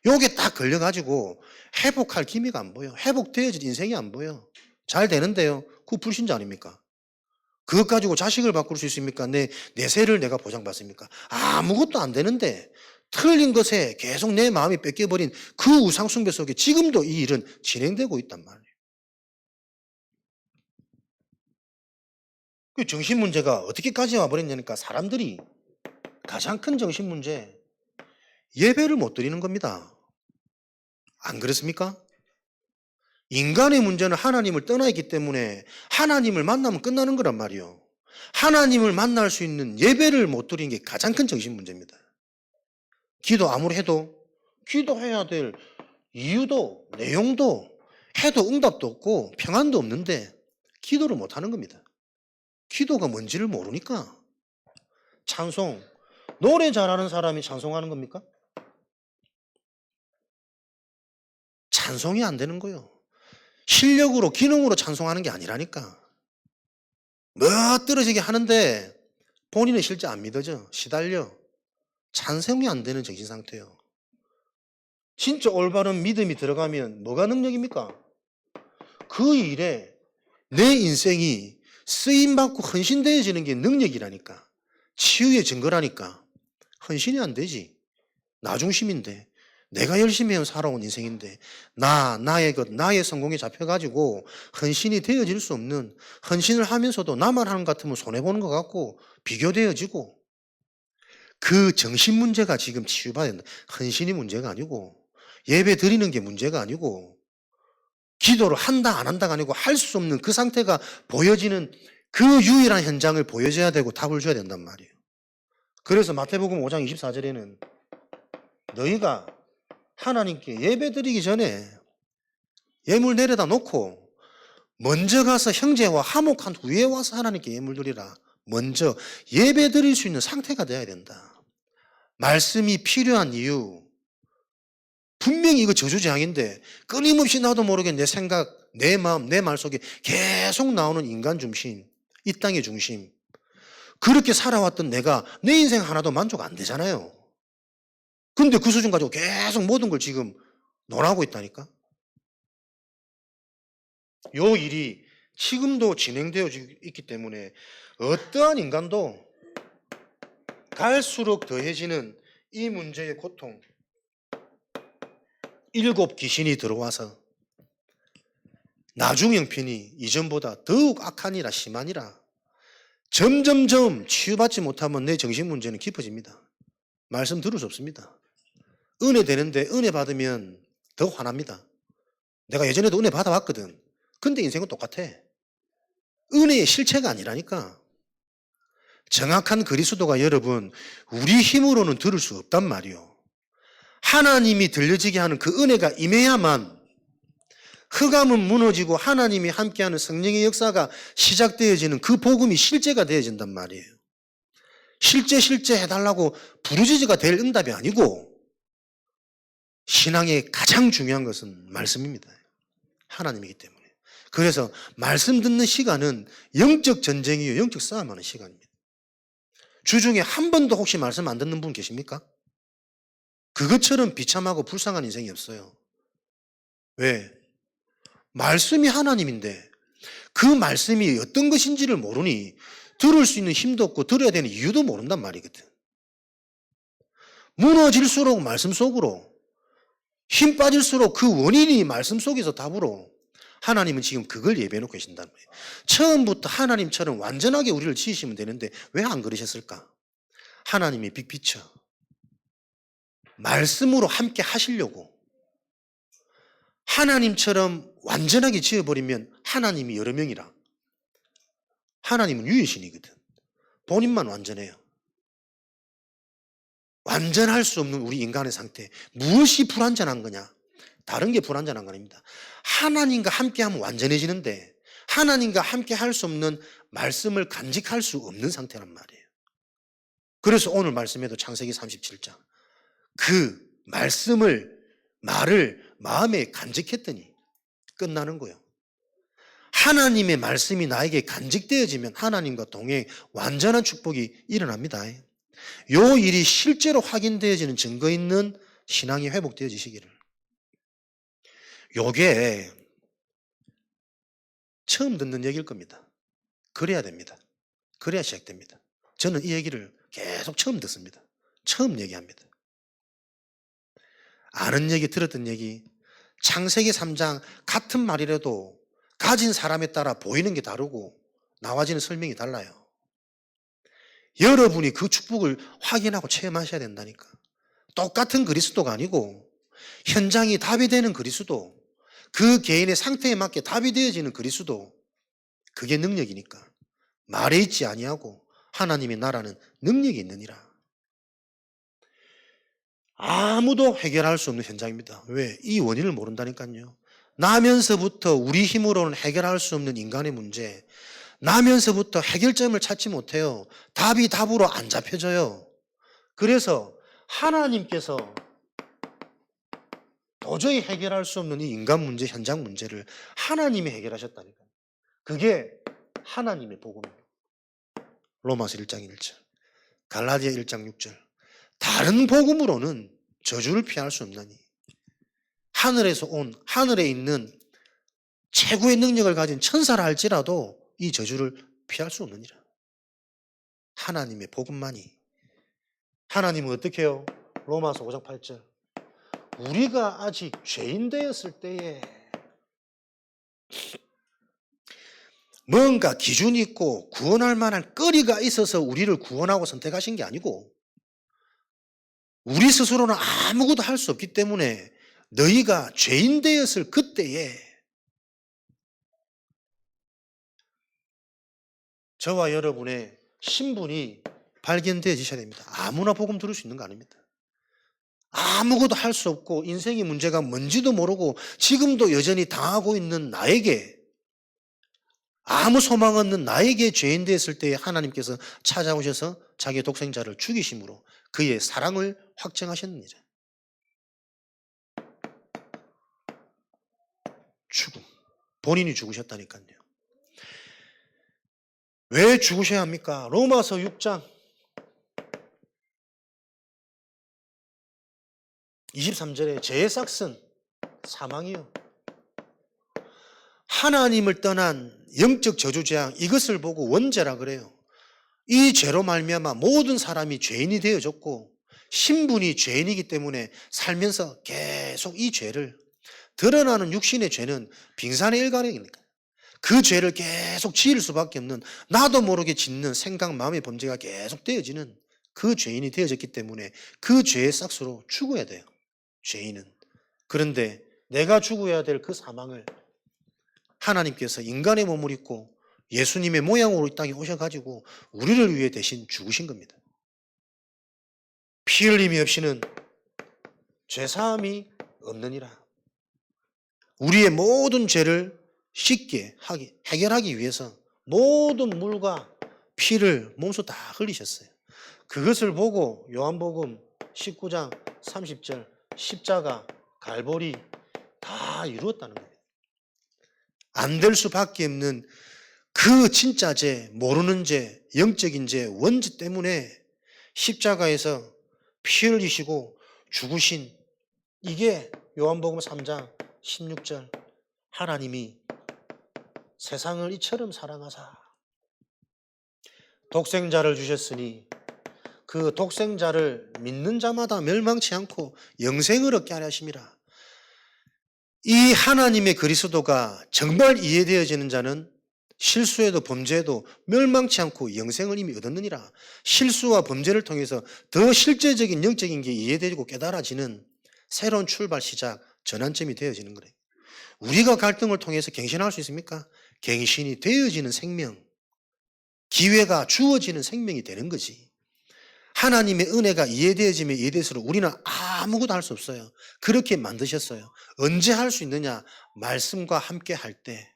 요게 딱 걸려가지고 회복할 기미가 안 보여. 회복되어질 인생이 안 보여. 잘 되는데요. 그 불신자 아닙니까? 그것 가지고 자식을 바꿀 수 있습니까? 내 세를 내가 보장받습니까? 아무것도 안 되는데 틀린 것에 계속 내 마음이 뺏겨버린 그 우상숭배 속에 지금도 이 일은 진행되고 있단 말이에요. 그 정신 문제가 어떻게까지 와버렸냐니까, 사람들이 가장 큰 정신 문제, 예배를 못 드리는 겁니다. 안 그렇습니까? 인간의 문제는 하나님을 떠나 있기 때문에 하나님을 만나면 끝나는 거란 말이에요. 하나님을 만날 수 있는 예배를 못 드리는 게 가장 큰 정신 문제입니다. 기도 아무리 해도, 기도해야 될 이유도 내용도 해도 응답도 없고 평안도 없는데 기도를 못 하는 겁니다. 기도가 뭔지를 모르니까. 찬송, 노래 잘하는 사람이 찬송하는 겁니까? 찬송이 안 되는 거예요. 실력으로, 기능으로 찬송하는 게 아니라니까. 떨어지게 하는데 본인은 실제 안 믿어져. 시달려. 찬송이 안 되는 정신 상태예요. 진짜 올바른 믿음이 들어가면 뭐가 능력입니까? 그 일에 내 인생이 쓰임받고 헌신되어지는 게 능력이라니까. 치유의 증거라니까. 헌신이 안 되지. 나 중심인데, 내가 열심히 해 살아온 인생인데 나의 것, 나의 성공에 잡혀가지고 헌신이 되어질 수 없는, 헌신을 하면서도 나만 하는 것 같으면 손해보는 것 같고 비교되어지고, 그 정신 문제가 지금 치유받아야 된다. 헌신이 문제가 아니고, 예배 드리는 게 문제가 아니고, 기도를 한다 안 한다가 아니고 할 수 없는 그 상태가 보여지는 그 유일한 현장을 보여줘야 되고 답을 줘야 된단 말이에요. 그래서 마태복음 5장 24절에는 너희가 하나님께 예배 드리기 전에 예물 내려다 놓고 먼저 가서 형제와 화목한 후에 와서 하나님께 예물 드리라. 먼저 예배 드릴 수 있는 상태가 돼야 된다. 말씀이 필요한 이유, 분명히 이거 저주재앙인데 끊임없이 나도 모르게 내 생각, 내 마음, 내 말 속에 계속 나오는 인간 중심, 이 땅의 중심. 그렇게 살아왔던 내가 내 인생 하나도 만족 안 되잖아요. 근데 그 수준 가지고 계속 모든 걸 지금 논하고 있다니까. 요 일이 지금도 진행되어 있기 때문에 어떠한 인간도 갈수록 더해지는 이 문제의 고통, 7 귀신이 들어와서 나중 형편이 이전보다 더욱 악하니라 심하니라. 점점점 치유받지 못하면 내 정신 문제는 깊어집니다. 말씀 들을 수 없습니다. 은혜 되는데 은혜 받으면 더 화납니다. 내가 예전에도 은혜 받아왔거든. 근데 인생은 똑같아. 은혜의 실체가 아니라니까. 정확한 그리스도가 여러분, 우리 힘으로는 들을 수 없단 말이요. 하나님이 들려지게 하는 그 은혜가 임해야만 흑암은 무너지고 하나님이 함께하는 성령의 역사가 시작되어지는 그 복음이 실제가 되어진단 말이에요. 실제 해달라고 부르짖어가 될 응답이 아니고 신앙의 가장 중요한 것은 말씀입니다. 하나님이기 때문에. 그래서 말씀 듣는 시간은 영적 전쟁이요, 영적 싸움하는 시간입니다. 주중에 한 번도 혹시 말씀 안 듣는 분 계십니까? 그것처럼 비참하고 불쌍한 인생이 없어요. 왜? 말씀이 하나님인데 그 말씀이 어떤 것인지를 모르니 들을 수 있는 힘도 없고 들어야 되는 이유도 모른단 말이거든. 무너질수록 말씀 속으로, 힘 빠질수록 그 원인이 말씀 속에서 답으로 하나님은 지금 그걸 예배해놓고 계신다는 거예요. 처음부터 하나님처럼 완전하게 우리를 지으시면 되는데 왜 안 그러셨을까? 하나님이 빅피처, 말씀으로 함께 하시려고. 하나님처럼 완전하게 지어버리면 하나님이 여러 명이라. 하나님은 유일신이거든. 본인만 완전해요. 완전할 수 없는 우리 인간의 상태. 무엇이 불완전한 거냐? 다른 게 불완전한 거 아닙니다. 하나님과 함께하면 완전해지는데 하나님과 함께 할 수 없는 말씀을 간직할 수 없는 상태란 말이에요. 그래서 오늘 말씀에도 창세기 37장 그 말을 마음에 간직했더니 끝나는 거예요. 하나님의 말씀이 나에게 간직되어지면 하나님과 동행 완전한 축복이 일어납니다. 요 일이 실제로 확인되어지는 증거 있는 신앙이 회복되어지시기를. 요게 처음 듣는 얘기일 겁니다. 그래야 됩니다. 그래야 시작됩니다. 저는 이 얘기를 계속 처음 듣습니다. 처음 얘기합니다. 아는 얘기, 들었던 얘기, 창세기 3장 같은 말이라도 가진 사람에 따라 보이는 게 다르고 나와지는 설명이 달라요. 여러분이 그 축복을 확인하고 체험하셔야 된다니까. 똑같은 그리스도가 아니고 현장이 답이 되는 그리스도, 그 개인의 상태에 맞게 답이 되어지는 그리스도, 그게 능력이니까. 말에 있지 아니하고 하나님의 나라는 능력이 있느니라. 아무도 해결할 수 없는 현장입니다. 왜? 이 원인을 모른다니까요. 나면서부터 우리 힘으로는 해결할 수 없는 인간의 문제, 나면서부터 해결점을 찾지 못해요. 답이 답으로 안 잡혀져요. 그래서 하나님께서 도저히 해결할 수 없는 이 인간 문제, 현장 문제를 하나님이 해결하셨다니까요. 그게 하나님의 복음이에요. 로마서 1장 1절, 갈라디아 1장 6절. 다른 복음으로는 저주를 피할 수 없나니 하늘에서 온, 하늘에 있는 최고의 능력을 가진 천사라 할지라도 이 저주를 피할 수 없느니라. 하나님의 복음만이. 하나님은 어떻게 해요? 로마서 5장 8절. 우리가 아직 죄인 되었을 때에 뭔가 기준이 있고 구원할 만한 거리가 있어서 우리를 구원하고 선택하신 게 아니고 우리 스스로는 아무것도 할 수 없기 때문에 너희가 죄인 되었을 그때에 저와 여러분의 신분이 발견되어지셔야 됩니다. 아무나 복음 들을 수 있는 거 아닙니다. 아무것도 할 수 없고 인생의 문제가 뭔지도 모르고 지금도 여전히 당하고 있는 나에게, 아무 소망 없는 나에게 죄인 되었을 때에 하나님께서 찾아오셔서 자기의 독생자를 죽이심으로 그의 사랑을 확증하셨느니라. 죽음. 본인이 죽으셨다니까요. 왜 죽으셔야 합니까? 로마서 6장 23절에 죄의 삭은 사망이요. 하나님을 떠난 영적 저주재앙, 이것을 보고 원죄라 그래요. 이 죄로 말미암아 모든 사람이 죄인이 되어졌고 신분이 죄인이기 때문에 살면서 계속 이 죄를, 드러나는 육신의 죄는 빙산의 일가량이니까 그 죄를 계속 지을 수밖에 없는, 나도 모르게 짓는 생각, 마음의 범죄가 계속 되어지는 그 죄인이 되어졌기 때문에 그 죄의 싹수로 죽어야 돼요, 죄인은. 그런데 내가 죽어야 될 그 사망을 하나님께서 인간의 몸을 입고 예수님의 모양으로 이 땅에 오셔가지고 우리를 위해 대신 죽으신 겁니다. 피 흘림이 없이는 죄사함이 없느니라. 우리의 모든 죄를 쉽게 해결하기 위해서 모든 물과 피를 몸소 다 흘리셨어요. 그것을 보고 요한복음 19장 30절 십자가, 갈보리 다 이루었다는 겁니다. 안 될 수밖에 없는 그 진짜 죄, 모르는 죄, 영적인 죄, 원죄 때문에 십자가에서 피 흘리시고 죽으신, 이게 요한복음 3장 16절 하나님이 세상을 이처럼 사랑하사 독생자를 주셨으니 그 독생자를 믿는 자마다 멸망치 않고 영생을 얻게 하려 하심이라. 이 하나님의 그리스도가 정말 이해되어지는 자는 실수에도 범죄에도 멸망치 않고 영생을 이미 얻었느니라. 실수와 범죄를 통해서 더 실제적인 영적인 게 이해되고 깨달아지는 새로운 출발 시작, 전환점이 되어지는 거예요. 우리가 갈등을 통해서 갱신할 수 있습니까? 갱신이 되어지는 생명, 기회가 주어지는 생명이 되는 거지. 하나님의 은혜가 이해되어지면 이해될수록 우리는 아무것도 할 수 없어요. 그렇게 만드셨어요. 언제 할 수 있느냐? 말씀과 함께 할 때,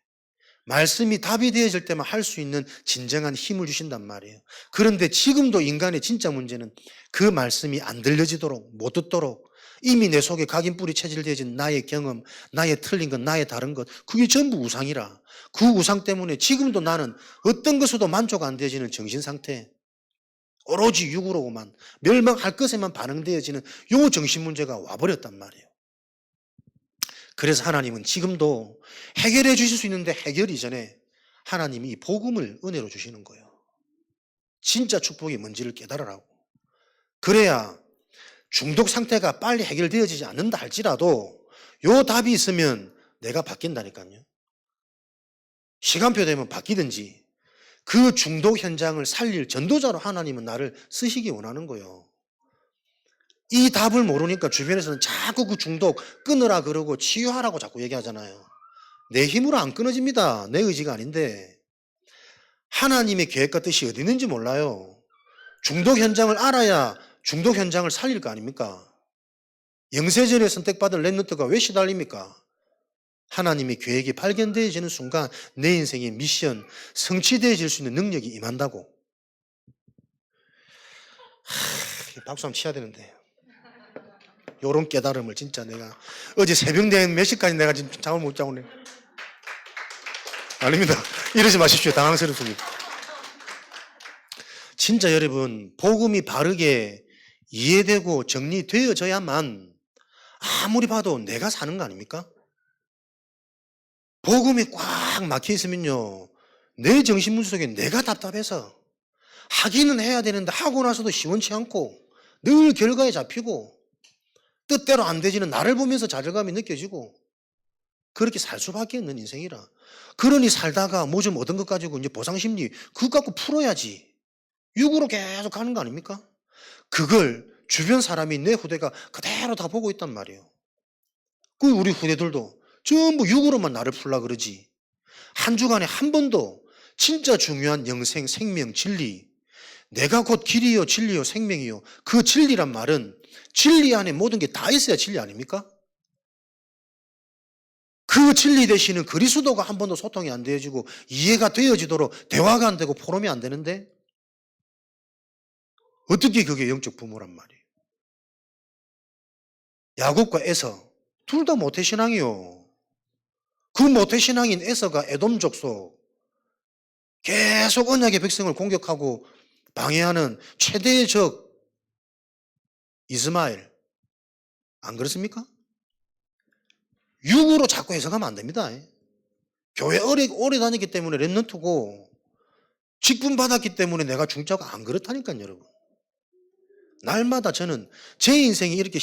말씀이 답이 되어질 때만 할 수 있는 진정한 힘을 주신단 말이에요. 그런데 지금도 인간의 진짜 문제는 그 말씀이 안 들려지도록, 못 듣도록 이미 내 속에 각인뿌리 체질되어진 나의 경험, 나의 틀린 것, 나의 다른 것, 그게 전부 우상이라. 그 우상 때문에 지금도 나는 어떤 것에도 만족 안 되어지는 정신상태, 오로지 육으로만 멸망할 것에만 반응되어지는 요 정신문제가 와버렸단 말이에요. 그래서 하나님은 지금도 해결해 주실 수 있는데 해결 이전에 하나님이 이 복음을 은혜로 주시는 거예요. 진짜 축복이 뭔지를 깨달으라고. 그래야 중독 상태가 빨리 해결되어지지 않는다 할지라도 요 답이 있으면 내가 바뀐다니까요. 시간표 되면 바뀌든지 그 중독 현장을 살릴 전도자로 하나님은 나를 쓰시기 원하는 거예요. 이 답을 모르니까 주변에서는 자꾸 그 중독 끊으라 그러고 치유하라고 자꾸 얘기하잖아요. 내 힘으로 안 끊어집니다. 내 의지가 아닌데. 하나님의 계획과 뜻이 어디 있는지 몰라요. 중독 현장을 알아야 중독 현장을 살릴 거 아닙니까? 영세전에 선택받은 렘넌트가 왜 시달립니까? 하나님의 계획이 발견되어지는 순간 내 인생의 미션, 성취되어질 수 있는 능력이 임한다고. 박수 한번 치야 되는데. 요런 깨달음을 진짜 내가 어제 새벽 몇 시까지 내가 지금 잠을 못 자고. 아닙니다. 이러지 마십시오. 당황스럽습니다. 진짜 여러분, 복음이 바르게 이해되고 정리되어져야만 아무리 봐도 내가 사는 거 아닙니까? 복음이 꽉 막혀 있으면요, 내 정신문 속에 내가 답답해서 하기는 해야 되는데 하고 나서도 시원치 않고 늘 결과에 잡히고 뜻대로 안 되지는 나를 보면서 좌절감이 느껴지고 그렇게 살 수밖에 없는 인생이라. 그러니 살다가 뭐 좀 얻은 것 가지고 이제 보상심리 그거 갖고 풀어야지. 육으로 계속 가는 거 아닙니까? 그걸 주변 사람이 내 후대가 그대로 다 보고 있단 말이에요. 그 우리 후대들도 전부 육으로만 나를 풀라 그러지. 한 주간에 한 번도 진짜 중요한 영생, 생명, 진리, 내가 곧 길이요 진리요 생명이요, 그 진리란 말은 진리 안에 모든 게 다 있어야 진리 아닙니까? 그 진리 되시는 그리스도가 한 번도 소통이 안 되어지고 이해가 되어지도록 대화가 안 되고 포럼이 안 되는데 어떻게 그게 영적 부모란 말이에요. 야곱과 에서 둘 다 모태신앙이요. 그 모태신앙인 에서가 에돔 족속 계속 언약의 백성을 공격하고 방해하는 최대의 적 이스마엘. 안 그렇습니까? 육으로 자꾸 해석하면 안 됩니다. 교회 오래 다녔기 때문에 랩런트고 직분 받았기 때문에 내가 중자고 안 그렇다니까요, 여러분. 날마다 저는 제 인생이 이렇게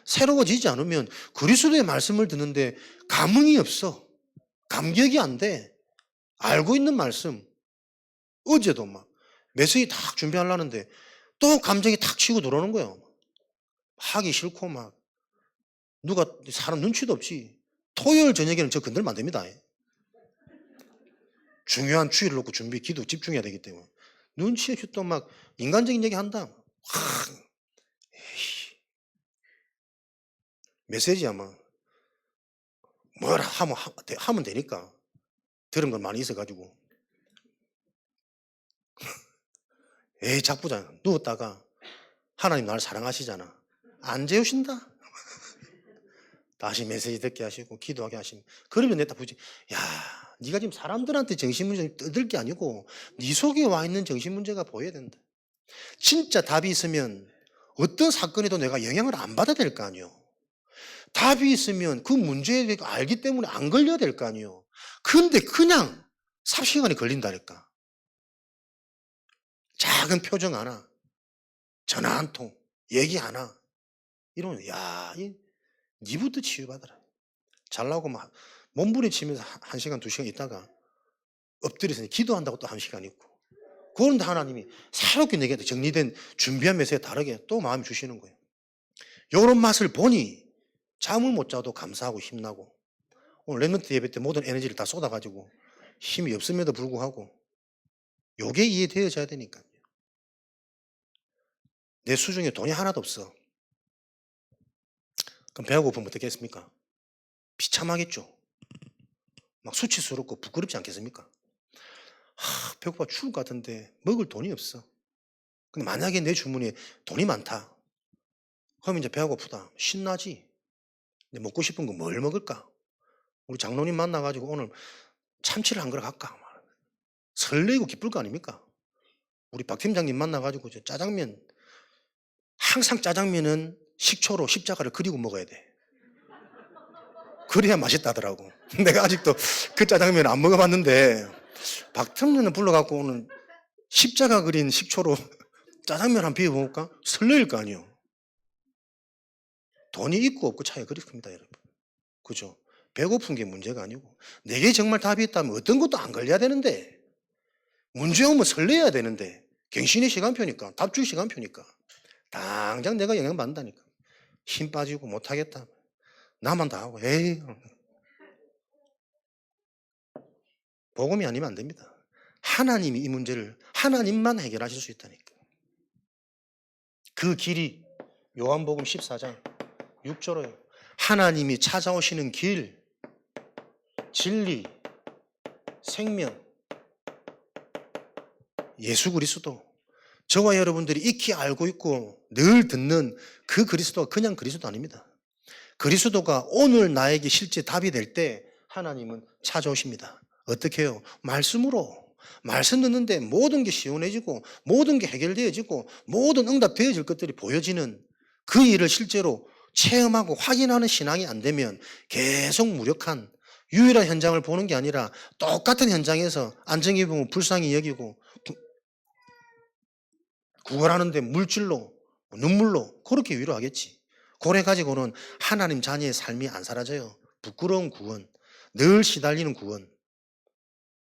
새로워지지 않으면 그리스도의 말씀을 듣는데 감흥이 없어. 감격이 안 돼. 알고 있는 말씀. 어제도 막 메시지 딱 준비하려는데 또 감정이 탁 치고 들어오는 거예요. 하기 싫고 막 누가 사람 눈치도 없지. 토요일 저녁에는 저 건들면 안 됩니다. 중요한 주의를 놓고 준비 기도 집중해야 되기 때문에 눈치 없이 또 막 인간적인 얘기 한다. 메시지야 막 뭐라 하면 되니까 들은 건 많이 있어가지고 에이 작부잖아. 누웠다가 하나님 나를 사랑하시잖아. 안 재우신다. 다시 메시지 듣게 하시고 기도하게 하시면 그러면 내가 보지. 야, 네가 지금 사람들한테 정신문제 떠들 게 아니고 네 속에 와 있는 정신문제가 보여야 된다. 진짜 답이 있으면 어떤 사건에도 내가 영향을 안 받아야 될 거 아니요. 답이 있으면 그 문제에 대해 알기 때문에 안 걸려야 될 거 아니요. 근데 그냥 삽시간이 걸린다니까. 작은 표정 하나, 전화 한 통, 얘기 하나 이러면 야, 니부터 치유받아라. 잘나고 막 몸부림치면서 1시간, 2시간 있다가 엎드려서 기도한다고 또 1시간 있고 그런데 하나님이 새롭게 내게 정리된 준비한 메시지에 다르게 또 마음이 주시는 거예요. 이런 맛을 보니 잠을 못 자도 감사하고 힘나고 오늘 랩런트 예배 때 모든 에너지를 다 쏟아가지고 힘이 없음에도 불구하고 요게 이해되어져야 되니까요. 내 수중에 돈이 하나도 없어. 그럼 배가 고프면 어떻게 했습니까? 비참하겠죠. 막 수치스럽고 부끄럽지 않겠습니까? 배고파 죽을 것 같은데 먹을 돈이 없어. 근데 만약에 내 주머니에 돈이 많다. 그럼 이제 배가 고프다. 신나지? 근데 먹고 싶은 거 뭘 먹을까? 우리 장로님 만나가지고 오늘 참치를 한 그릇 갈까? 설레고 기쁠 거 아닙니까? 우리 박 팀장님 만나가지고 짜장면, 항상 짜장면은 식초로 십자가를 그리고 먹어야 돼. 그래야 맛있다더라고. 내가 아직도 그 짜장면 안 먹어봤는데 박 팀장님 불러갖고 오늘 십자가 그린 식초로 짜장면 한 비벼볼까? 설레일 거 아니에요. 돈이 있고 없고 차이가 그렇습니다, 여러분. 그죠? 배고픈 게 문제가 아니고 내게 정말 답이 있다면 어떤 것도 안 걸려야 되는데 문제 오면 설레야 되는데 갱신의 시간표니까 답줄 시간표니까 당장 내가 영향받는다니까 힘 빠지고 못하겠다 나만 다 하고 에이 복음이 아니면 안 됩니다. 하나님이 이 문제를 하나님만 해결하실 수 있다니까. 그 길이 요한복음 14장 6절로요. 하나님이 찾아오시는 길, 진리, 생명, 예수 그리스도. 저와 여러분들이 익히 알고 있고 늘 듣는 그 그리스도가 그냥 그리스도 아닙니다. 그리스도가 오늘 나에게 실제 답이 될 때 하나님은 찾아오십니다. 어떻게 해요? 말씀으로. 말씀 듣는데 모든 게 시원해지고 모든 게 해결되어지고 모든 응답되어질 것들이 보여지는 그 일을 실제로 체험하고 확인하는 신앙이 안 되면 계속 무력한 유일한 현장을 보는 게 아니라 똑같은 현장에서 안정이 보면 불쌍히 여기고 구걸하는데 물질로 눈물로 그렇게 위로하겠지. 고래 가지고는 하나님 자녀의 삶이 안 사라져요. 부끄러운 구원, 늘 시달리는 구원.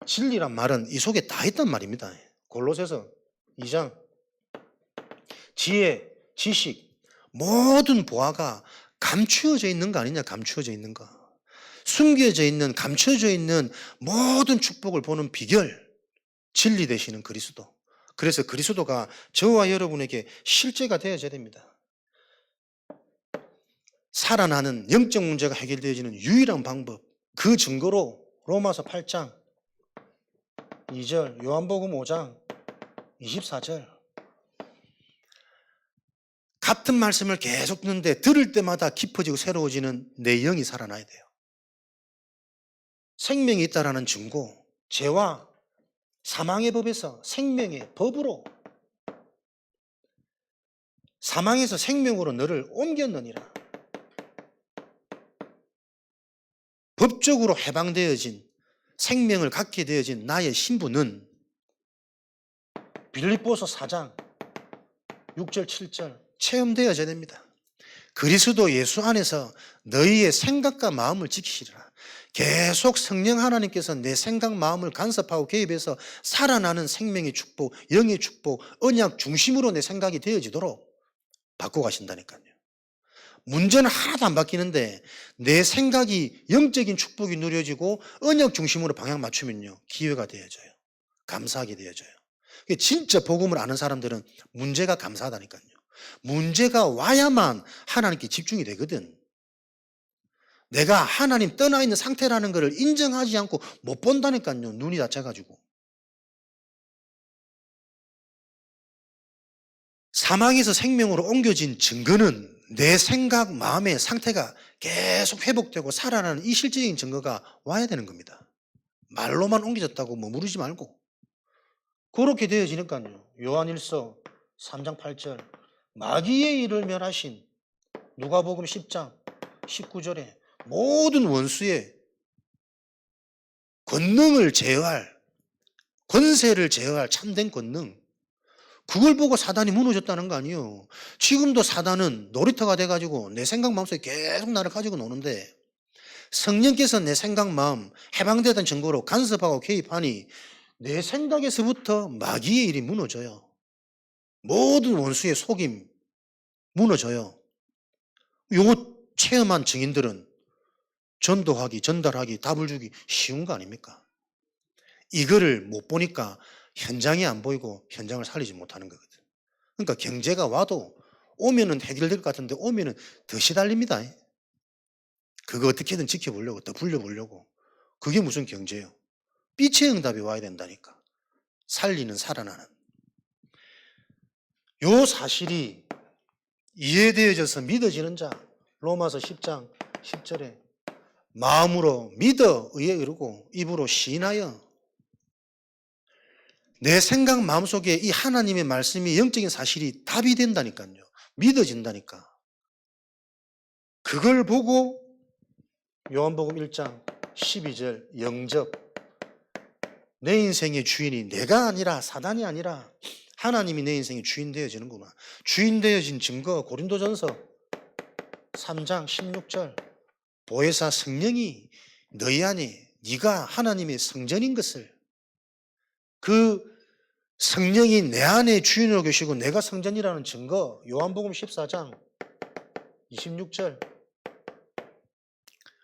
진리란 말은 이 속에 다 있단 말입니다. 골로새서 2장 지혜, 지식, 모든 보화가 감추어져 있는 거 아니냐. 감추어져 있는 거. 숨겨져 있는 감춰져 있는 모든 축복을 보는 비결, 진리 되시는 그리스도. 그래서 그리스도가 저와 여러분에게 실제가 되어져야 됩니다. 살아나는 영적 문제가 해결되어지는 유일한 방법, 그 증거로 로마서 8장 2절, 요한복음 5장 24절 같은 말씀을 계속 듣는데 들을 때마다 깊어지고 새로워지는 내 영이 살아나야 돼요. 생명이 있다라는 증거, 죄와 사망의 법에서 생명의 법으로, 사망에서 생명으로 너를 옮겼느니라. 법적으로 해방되어진, 생명을 갖게 되어진 나의 신분은 빌립보서 4장 6절 7절 체험되어져야 됩니다. 그리스도 예수 안에서 너희의 생각과 마음을 지키시리라. 계속 성령 하나님께서 내 생각 마음을 간섭하고 개입해서 살아나는 생명의 축복, 영의 축복, 언약 중심으로 내 생각이 되어지도록 바꿔가신다니까요. 문제는 하나도 안 바뀌는데 내 생각이 영적인 축복이 누려지고 언약 중심으로 방향 맞추면요, 기회가 되어져요. 감사하게 되어져요. 진짜 복음을 아는 사람들은 문제가 감사하다니까요. 문제가 와야만 하나님께 집중이 되거든. 내가 하나님 떠나 있는 상태라는 것을 인정하지 않고 못 본다니까요. 눈이 다쳐가지고. 사망에서 생명으로 옮겨진 증거는 내 생각, 마음의 상태가 계속 회복되고 살아나는 이 실질적인 증거가 와야 되는 겁니다. 말로만 옮겨졌다고 머무르지 말고. 그렇게 되어지니까요. 요한일서 3장 8절 마귀의 일을 멸하신, 누가복음 10장 19절에 모든 원수의 권능을 제어할, 권세를 제어할 참된 권능, 그걸 보고 사단이 무너졌다는 거 아니에요. 지금도 사단은 놀이터가 돼가지고 내 생각 마음속에 계속 나를 가지고 노는데 성령께서 내 생각 마음 해방되던 증거로 간섭하고 개입하니 내 생각에서부터 마귀의 일이 무너져요. 모든 원수의 속임 무너져요. 요거 체험한 증인들은 전도하기, 전달하기, 답을 주기 쉬운 거 아닙니까? 이거를 못 보니까 현장이 안 보이고 현장을 살리지 못하는 거거든. 그러니까 경제가 와도 오면은 해결될 것 같은데 오면은 더 시달립니다. 그거 어떻게든 지켜보려고, 더 불려보려고. 그게 무슨 경제예요? 빛의 응답이 와야 된다니까. 살리는, 살아나는. 요 사실이 이해되어져서 믿어지는 자, 로마서 10장 10절에 마음으로 믿어 의에 이르고 입으로 시인하여, 내 생각 마음속에 이 하나님의 말씀이 영적인 사실이 답이 된다니까요. 믿어진다니까. 그걸 보고 요한복음 1장 12절 영접, 내 인생의 주인이 내가 아니라, 사단이 아니라 하나님이 내 인생의 주인 되어지는구나. 주인 되어진 증거 고린도전서 3장 16절 보혜사 성령이 너희 안에, 네가 하나님의 성전인 것을, 그 성령이 내 안에 주인으로 계시고 내가 성전이라는 증거 요한복음 14장 26절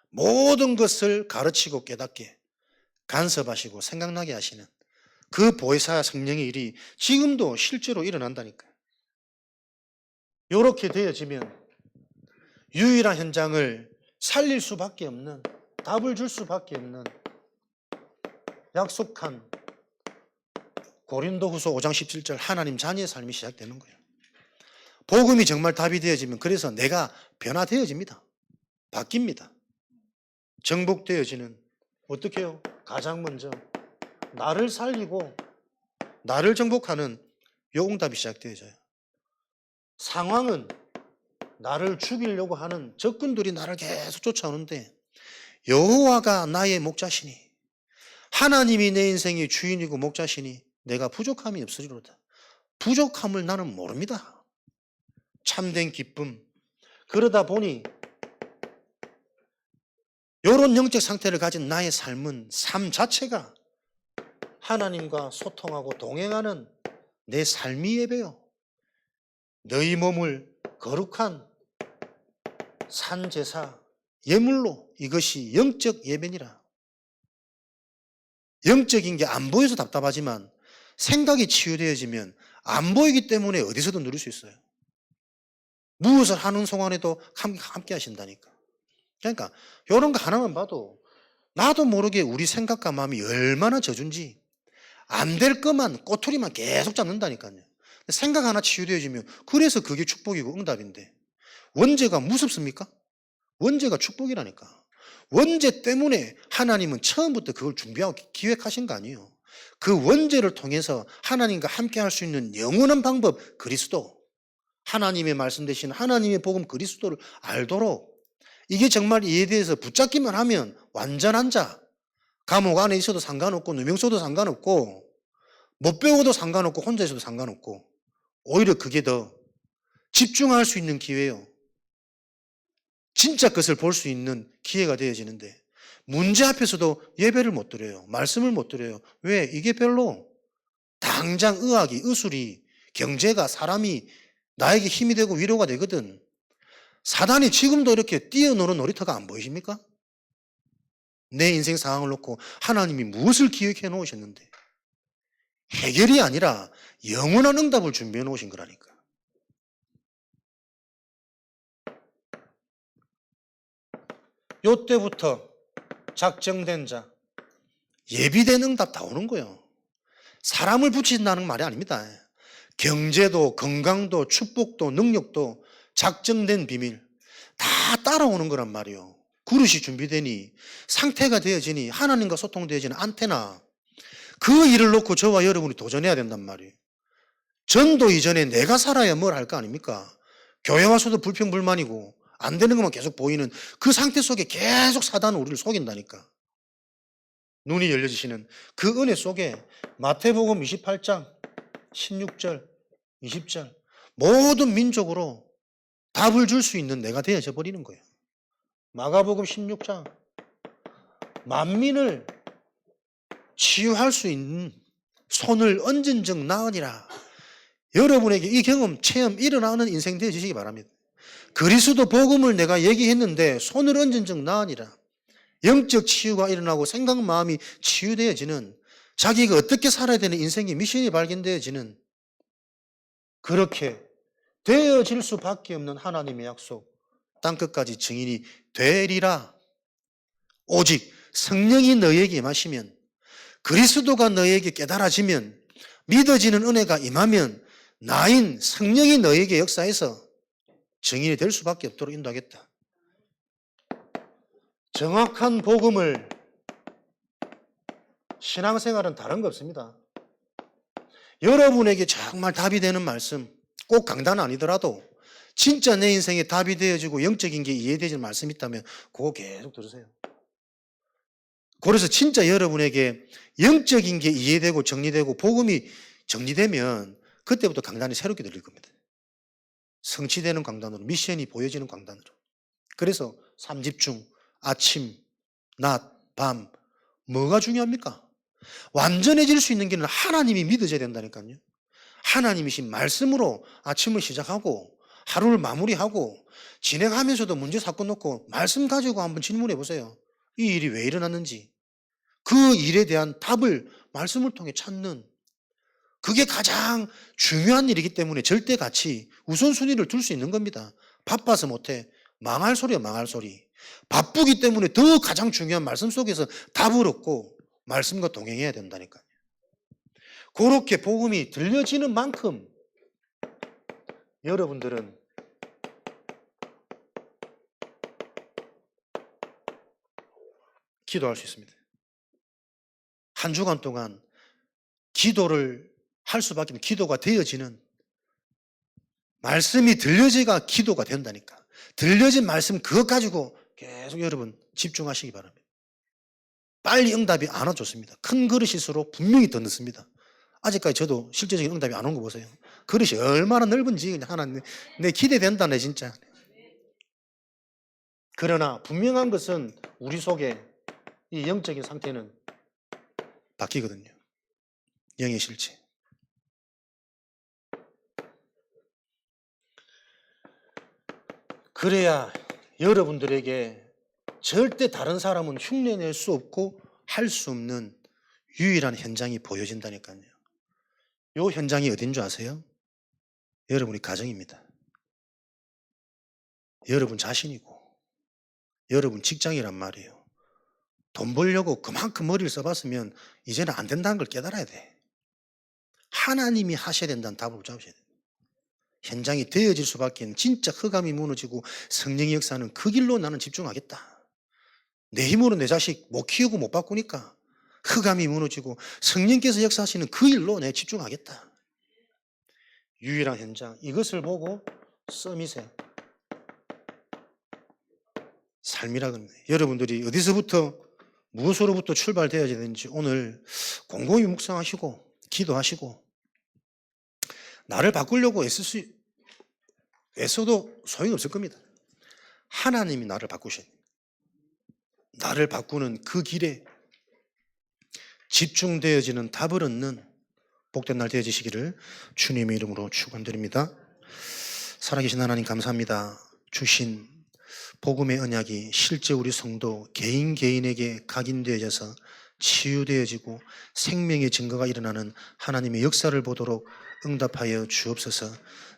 모든 것을 가르치고 깨닫게 간섭하시고 생각나게 하시는 그 보혜사 성령의 일이 지금도 실제로 일어난다니까요. 이렇게 되어지면 유일한 현장을 살릴 수밖에 없는, 답을 줄 수밖에 없는 약속한 고린도후서 5장 17절 하나님 자녀의 삶이 시작되는 거예요. 복음이 정말 답이 되어지면 그래서 내가 변화되어집니다. 바뀝니다. 정복되어지는, 어떻게 해요? 가장 먼저 나를 살리고 나를 정복하는 요 응답이 시작되어져요. 상황은 나를 죽이려고 하는 적군들이 나를 계속 쫓아오는데 여호와가 나의 목자시니, 하나님이 내 인생의 주인이고 목자시니 내가 부족함이 없으리로다. 부족함을 나는 모릅니다. 참된 기쁨. 그러다 보니 이런 영적 상태를 가진 나의 삶은 삶 자체가 하나님과 소통하고 동행하는 내 삶이 예배요. 너희 몸을 거룩한 산제사 예물로, 이것이 영적 예배니라. 영적인 게 안 보여서 답답하지만 생각이 치유되어지면 안 보이기 때문에 어디서든 누릴 수 있어요. 무엇을 하는 동안에도 함께 하신다니까. 그러니까 이런 거 하나만 봐도 나도 모르게 우리 생각과 마음이 얼마나 젖은지, 안 될 것만, 꼬투리만 계속 잡는다니까요. 생각 하나 치유되어지면 그래서 그게 축복이고 응답인데 원죄가 무섭습니까? 원죄가 축복이라니까. 원죄 때문에 하나님은 처음부터 그걸 준비하고 기획하신 거 아니에요. 그 원죄를 통해서 하나님과 함께 할 수 있는 영원한 방법 그리스도, 하나님의 말씀 대신 하나님의 복음 그리스도를 알도록, 이게 정말 이에 대해서 붙잡기만 하면 완전한 자, 감옥 안에 있어도 상관없고 누명서도 상관없고 못 배워도 상관없고 혼자 있어도 상관없고 오히려 그게 더 집중할 수 있는 기회예요. 진짜 것을 볼 수 있는 기회가 되어지는데 문제 앞에서도 예배를 못 드려요. 말씀을 못 드려요. 왜? 이게 별로 당장 의학이, 의술이, 경제가, 사람이 나에게 힘이 되고 위로가 되거든. 사단이 지금도 이렇게 뛰어노는 놀이터가 안 보이십니까? 내 인생 상황을 놓고 하나님이 무엇을 기획해 놓으셨는데 해결이 아니라 영원한 응답을 준비해 놓으신 거라니까. 요때부터 작정된 자, 예비된 응답 다 오는 거예요. 사람을 붙인다는 말이 아닙니다. 경제도, 건강도, 축복도, 능력도, 작정된 비밀 다 따라오는 거란 말이에요. 그릇이 준비되니, 상태가 되어지니, 하나님과 소통되어지는 안테나, 그 일을 놓고 저와 여러분이 도전해야 된단 말이에요. 전도 이전에 내가 살아야 뭘 할 거 아닙니까? 교회 와서도 불평불만이고 안 되는 것만 계속 보이는 그 상태 속에 계속 사단은 우리를 속인다니까. 눈이 열려지시는 그 은혜 속에 마태복음 28장 16절 20절 모든 민족으로 답을 줄 수 있는 내가 되어져 버리는 거예요. 마가복음 16장 만민을 치유할 수 있는 손을 얹은 적 나으니라. 여러분에게 이 경험, 체험 일어나는 인생 되어지시기 바랍니다. 그리스도 복음을 내가 얘기했는데 손을 얹은 적 나으니라. 영적 치유가 일어나고 생각 마음이 치유되어지는, 자기가 어떻게 살아야 되는 인생의 미션이 발견되어지는, 그렇게 되어질 수밖에 없는 하나님의 약속, 땅끝까지 증인이 되리라. 오직 성령이 너에게 임하시면, 그리스도가 너에게 깨달아지면, 믿어지는 은혜가 임하면 나인 성령이 너에게 역사해서 증인이 될 수밖에 없도록 인도하겠다. 정확한 복음을, 신앙생활은 다른 거 없습니다. 여러분에게 정말 답이 되는 말씀, 꼭 강단 아니더라도 진짜 내 인생에 답이 되어지고 영적인 게 이해되는 말씀이 있다면 그거 계속 들으세요. 그래서 진짜 여러분에게 영적인 게 이해되고 정리되고 복음이 정리되면 그때부터 강단이 새롭게 들릴 겁니다. 성취되는 강단으로, 미션이 보여지는 강단으로. 그래서 삼집중, 아침, 낮, 밤, 뭐가 중요합니까? 완전해질 수 있는 길은 하나님이 믿어져야 된다니까요. 하나님이신 말씀으로 아침을 시작하고 하루를 마무리하고 진행하면서도 문제 사건 놓고 말씀 가지고 한번 질문해 보세요. 이 일이 왜 일어났는지, 그 일에 대한 답을 말씀을 통해 찾는, 그게 가장 중요한 일이기 때문에 절대 같이 우선순위를 둘 수 있는 겁니다. 바빠서 못해. 망할 소리야, 망할 소리. 바쁘기 때문에 더 가장 중요한 말씀 속에서 답을 얻고 말씀과 동행해야 된다니까요. 그렇게 복음이 들려지는 만큼 여러분들은 기도할 수 있습니다. 한 주간 동안 기도를 할 수밖에 없는, 기도가 되어지는, 말씀이 들려지가 기도가 된다니까. 들려진 말씀 그것 가지고 계속 여러분 집중하시기 바랍니다. 빨리 응답이 안 와 좋습니다. 큰 그릇일수록 분명히 더 늦습니다. 아직까지 저도 실제적인 응답이 안 온 거 보세요. 그릇이 얼마나 넓은지 하나님, 내 기대된다, 내 진짜. 그러나 분명한 것은 우리 속에 이 영적인 상태는 바뀌거든요. 영의 실체. 그래야 여러분들에게 절대 다른 사람은 흉내낼 수 없고 할 수 없는 유일한 현장이 보여진다니까요. 이 현장이 어딘 줄 아세요? 여러분이 가정입니다. 여러분 자신이고 여러분 직장이란 말이에요. 돈 벌려고 그만큼 머리를 써봤으면 이제는 안 된다는 걸 깨달아야 돼. 하나님이 하셔야 된다는 답을 잡으셔야 돼. 현장이 되어질 수밖에, 진짜 흑암이 무너지고 성령의 역사는 그 길로 나는 집중하겠다. 내 힘으로 내 자식 못 키우고 못 바꾸니까 흑암이 무너지고 성령께서 역사하시는 그 일로 내 집중하겠다. 유일한 현장, 이것을 보고 서밋의 삶이라는 거예요. 여러분들이 어디서부터 무엇으로부터 출발되어야 되는지 오늘 곰곰이 묵상하시고 기도하시고, 나를 바꾸려고 애써도 소용이 없을 겁니다. 하나님이 나를 바꾸셔야 돼요. 나를 바꾸는 그 길에 집중되어지는 답을 얻는 복된 날 되어지시기를 주님의 이름으로 축원드립니다. 살아계신 하나님 감사합니다. 주신 복음의 언약이 실제 우리 성도 개인 개인에게 각인되어져서 치유되어지고 생명의 증거가 일어나는 하나님의 역사를 보도록 응답하여 주옵소서.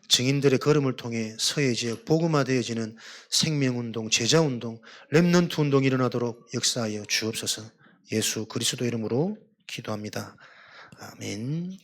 증인들의 걸음을 통해 서해 지역 복음화되어지는 생명운동, 제자운동, 렘넌트 운동이 일어나도록 역사하여 주옵소서. 예수 그리스도 이름으로 기도합니다. 아멘.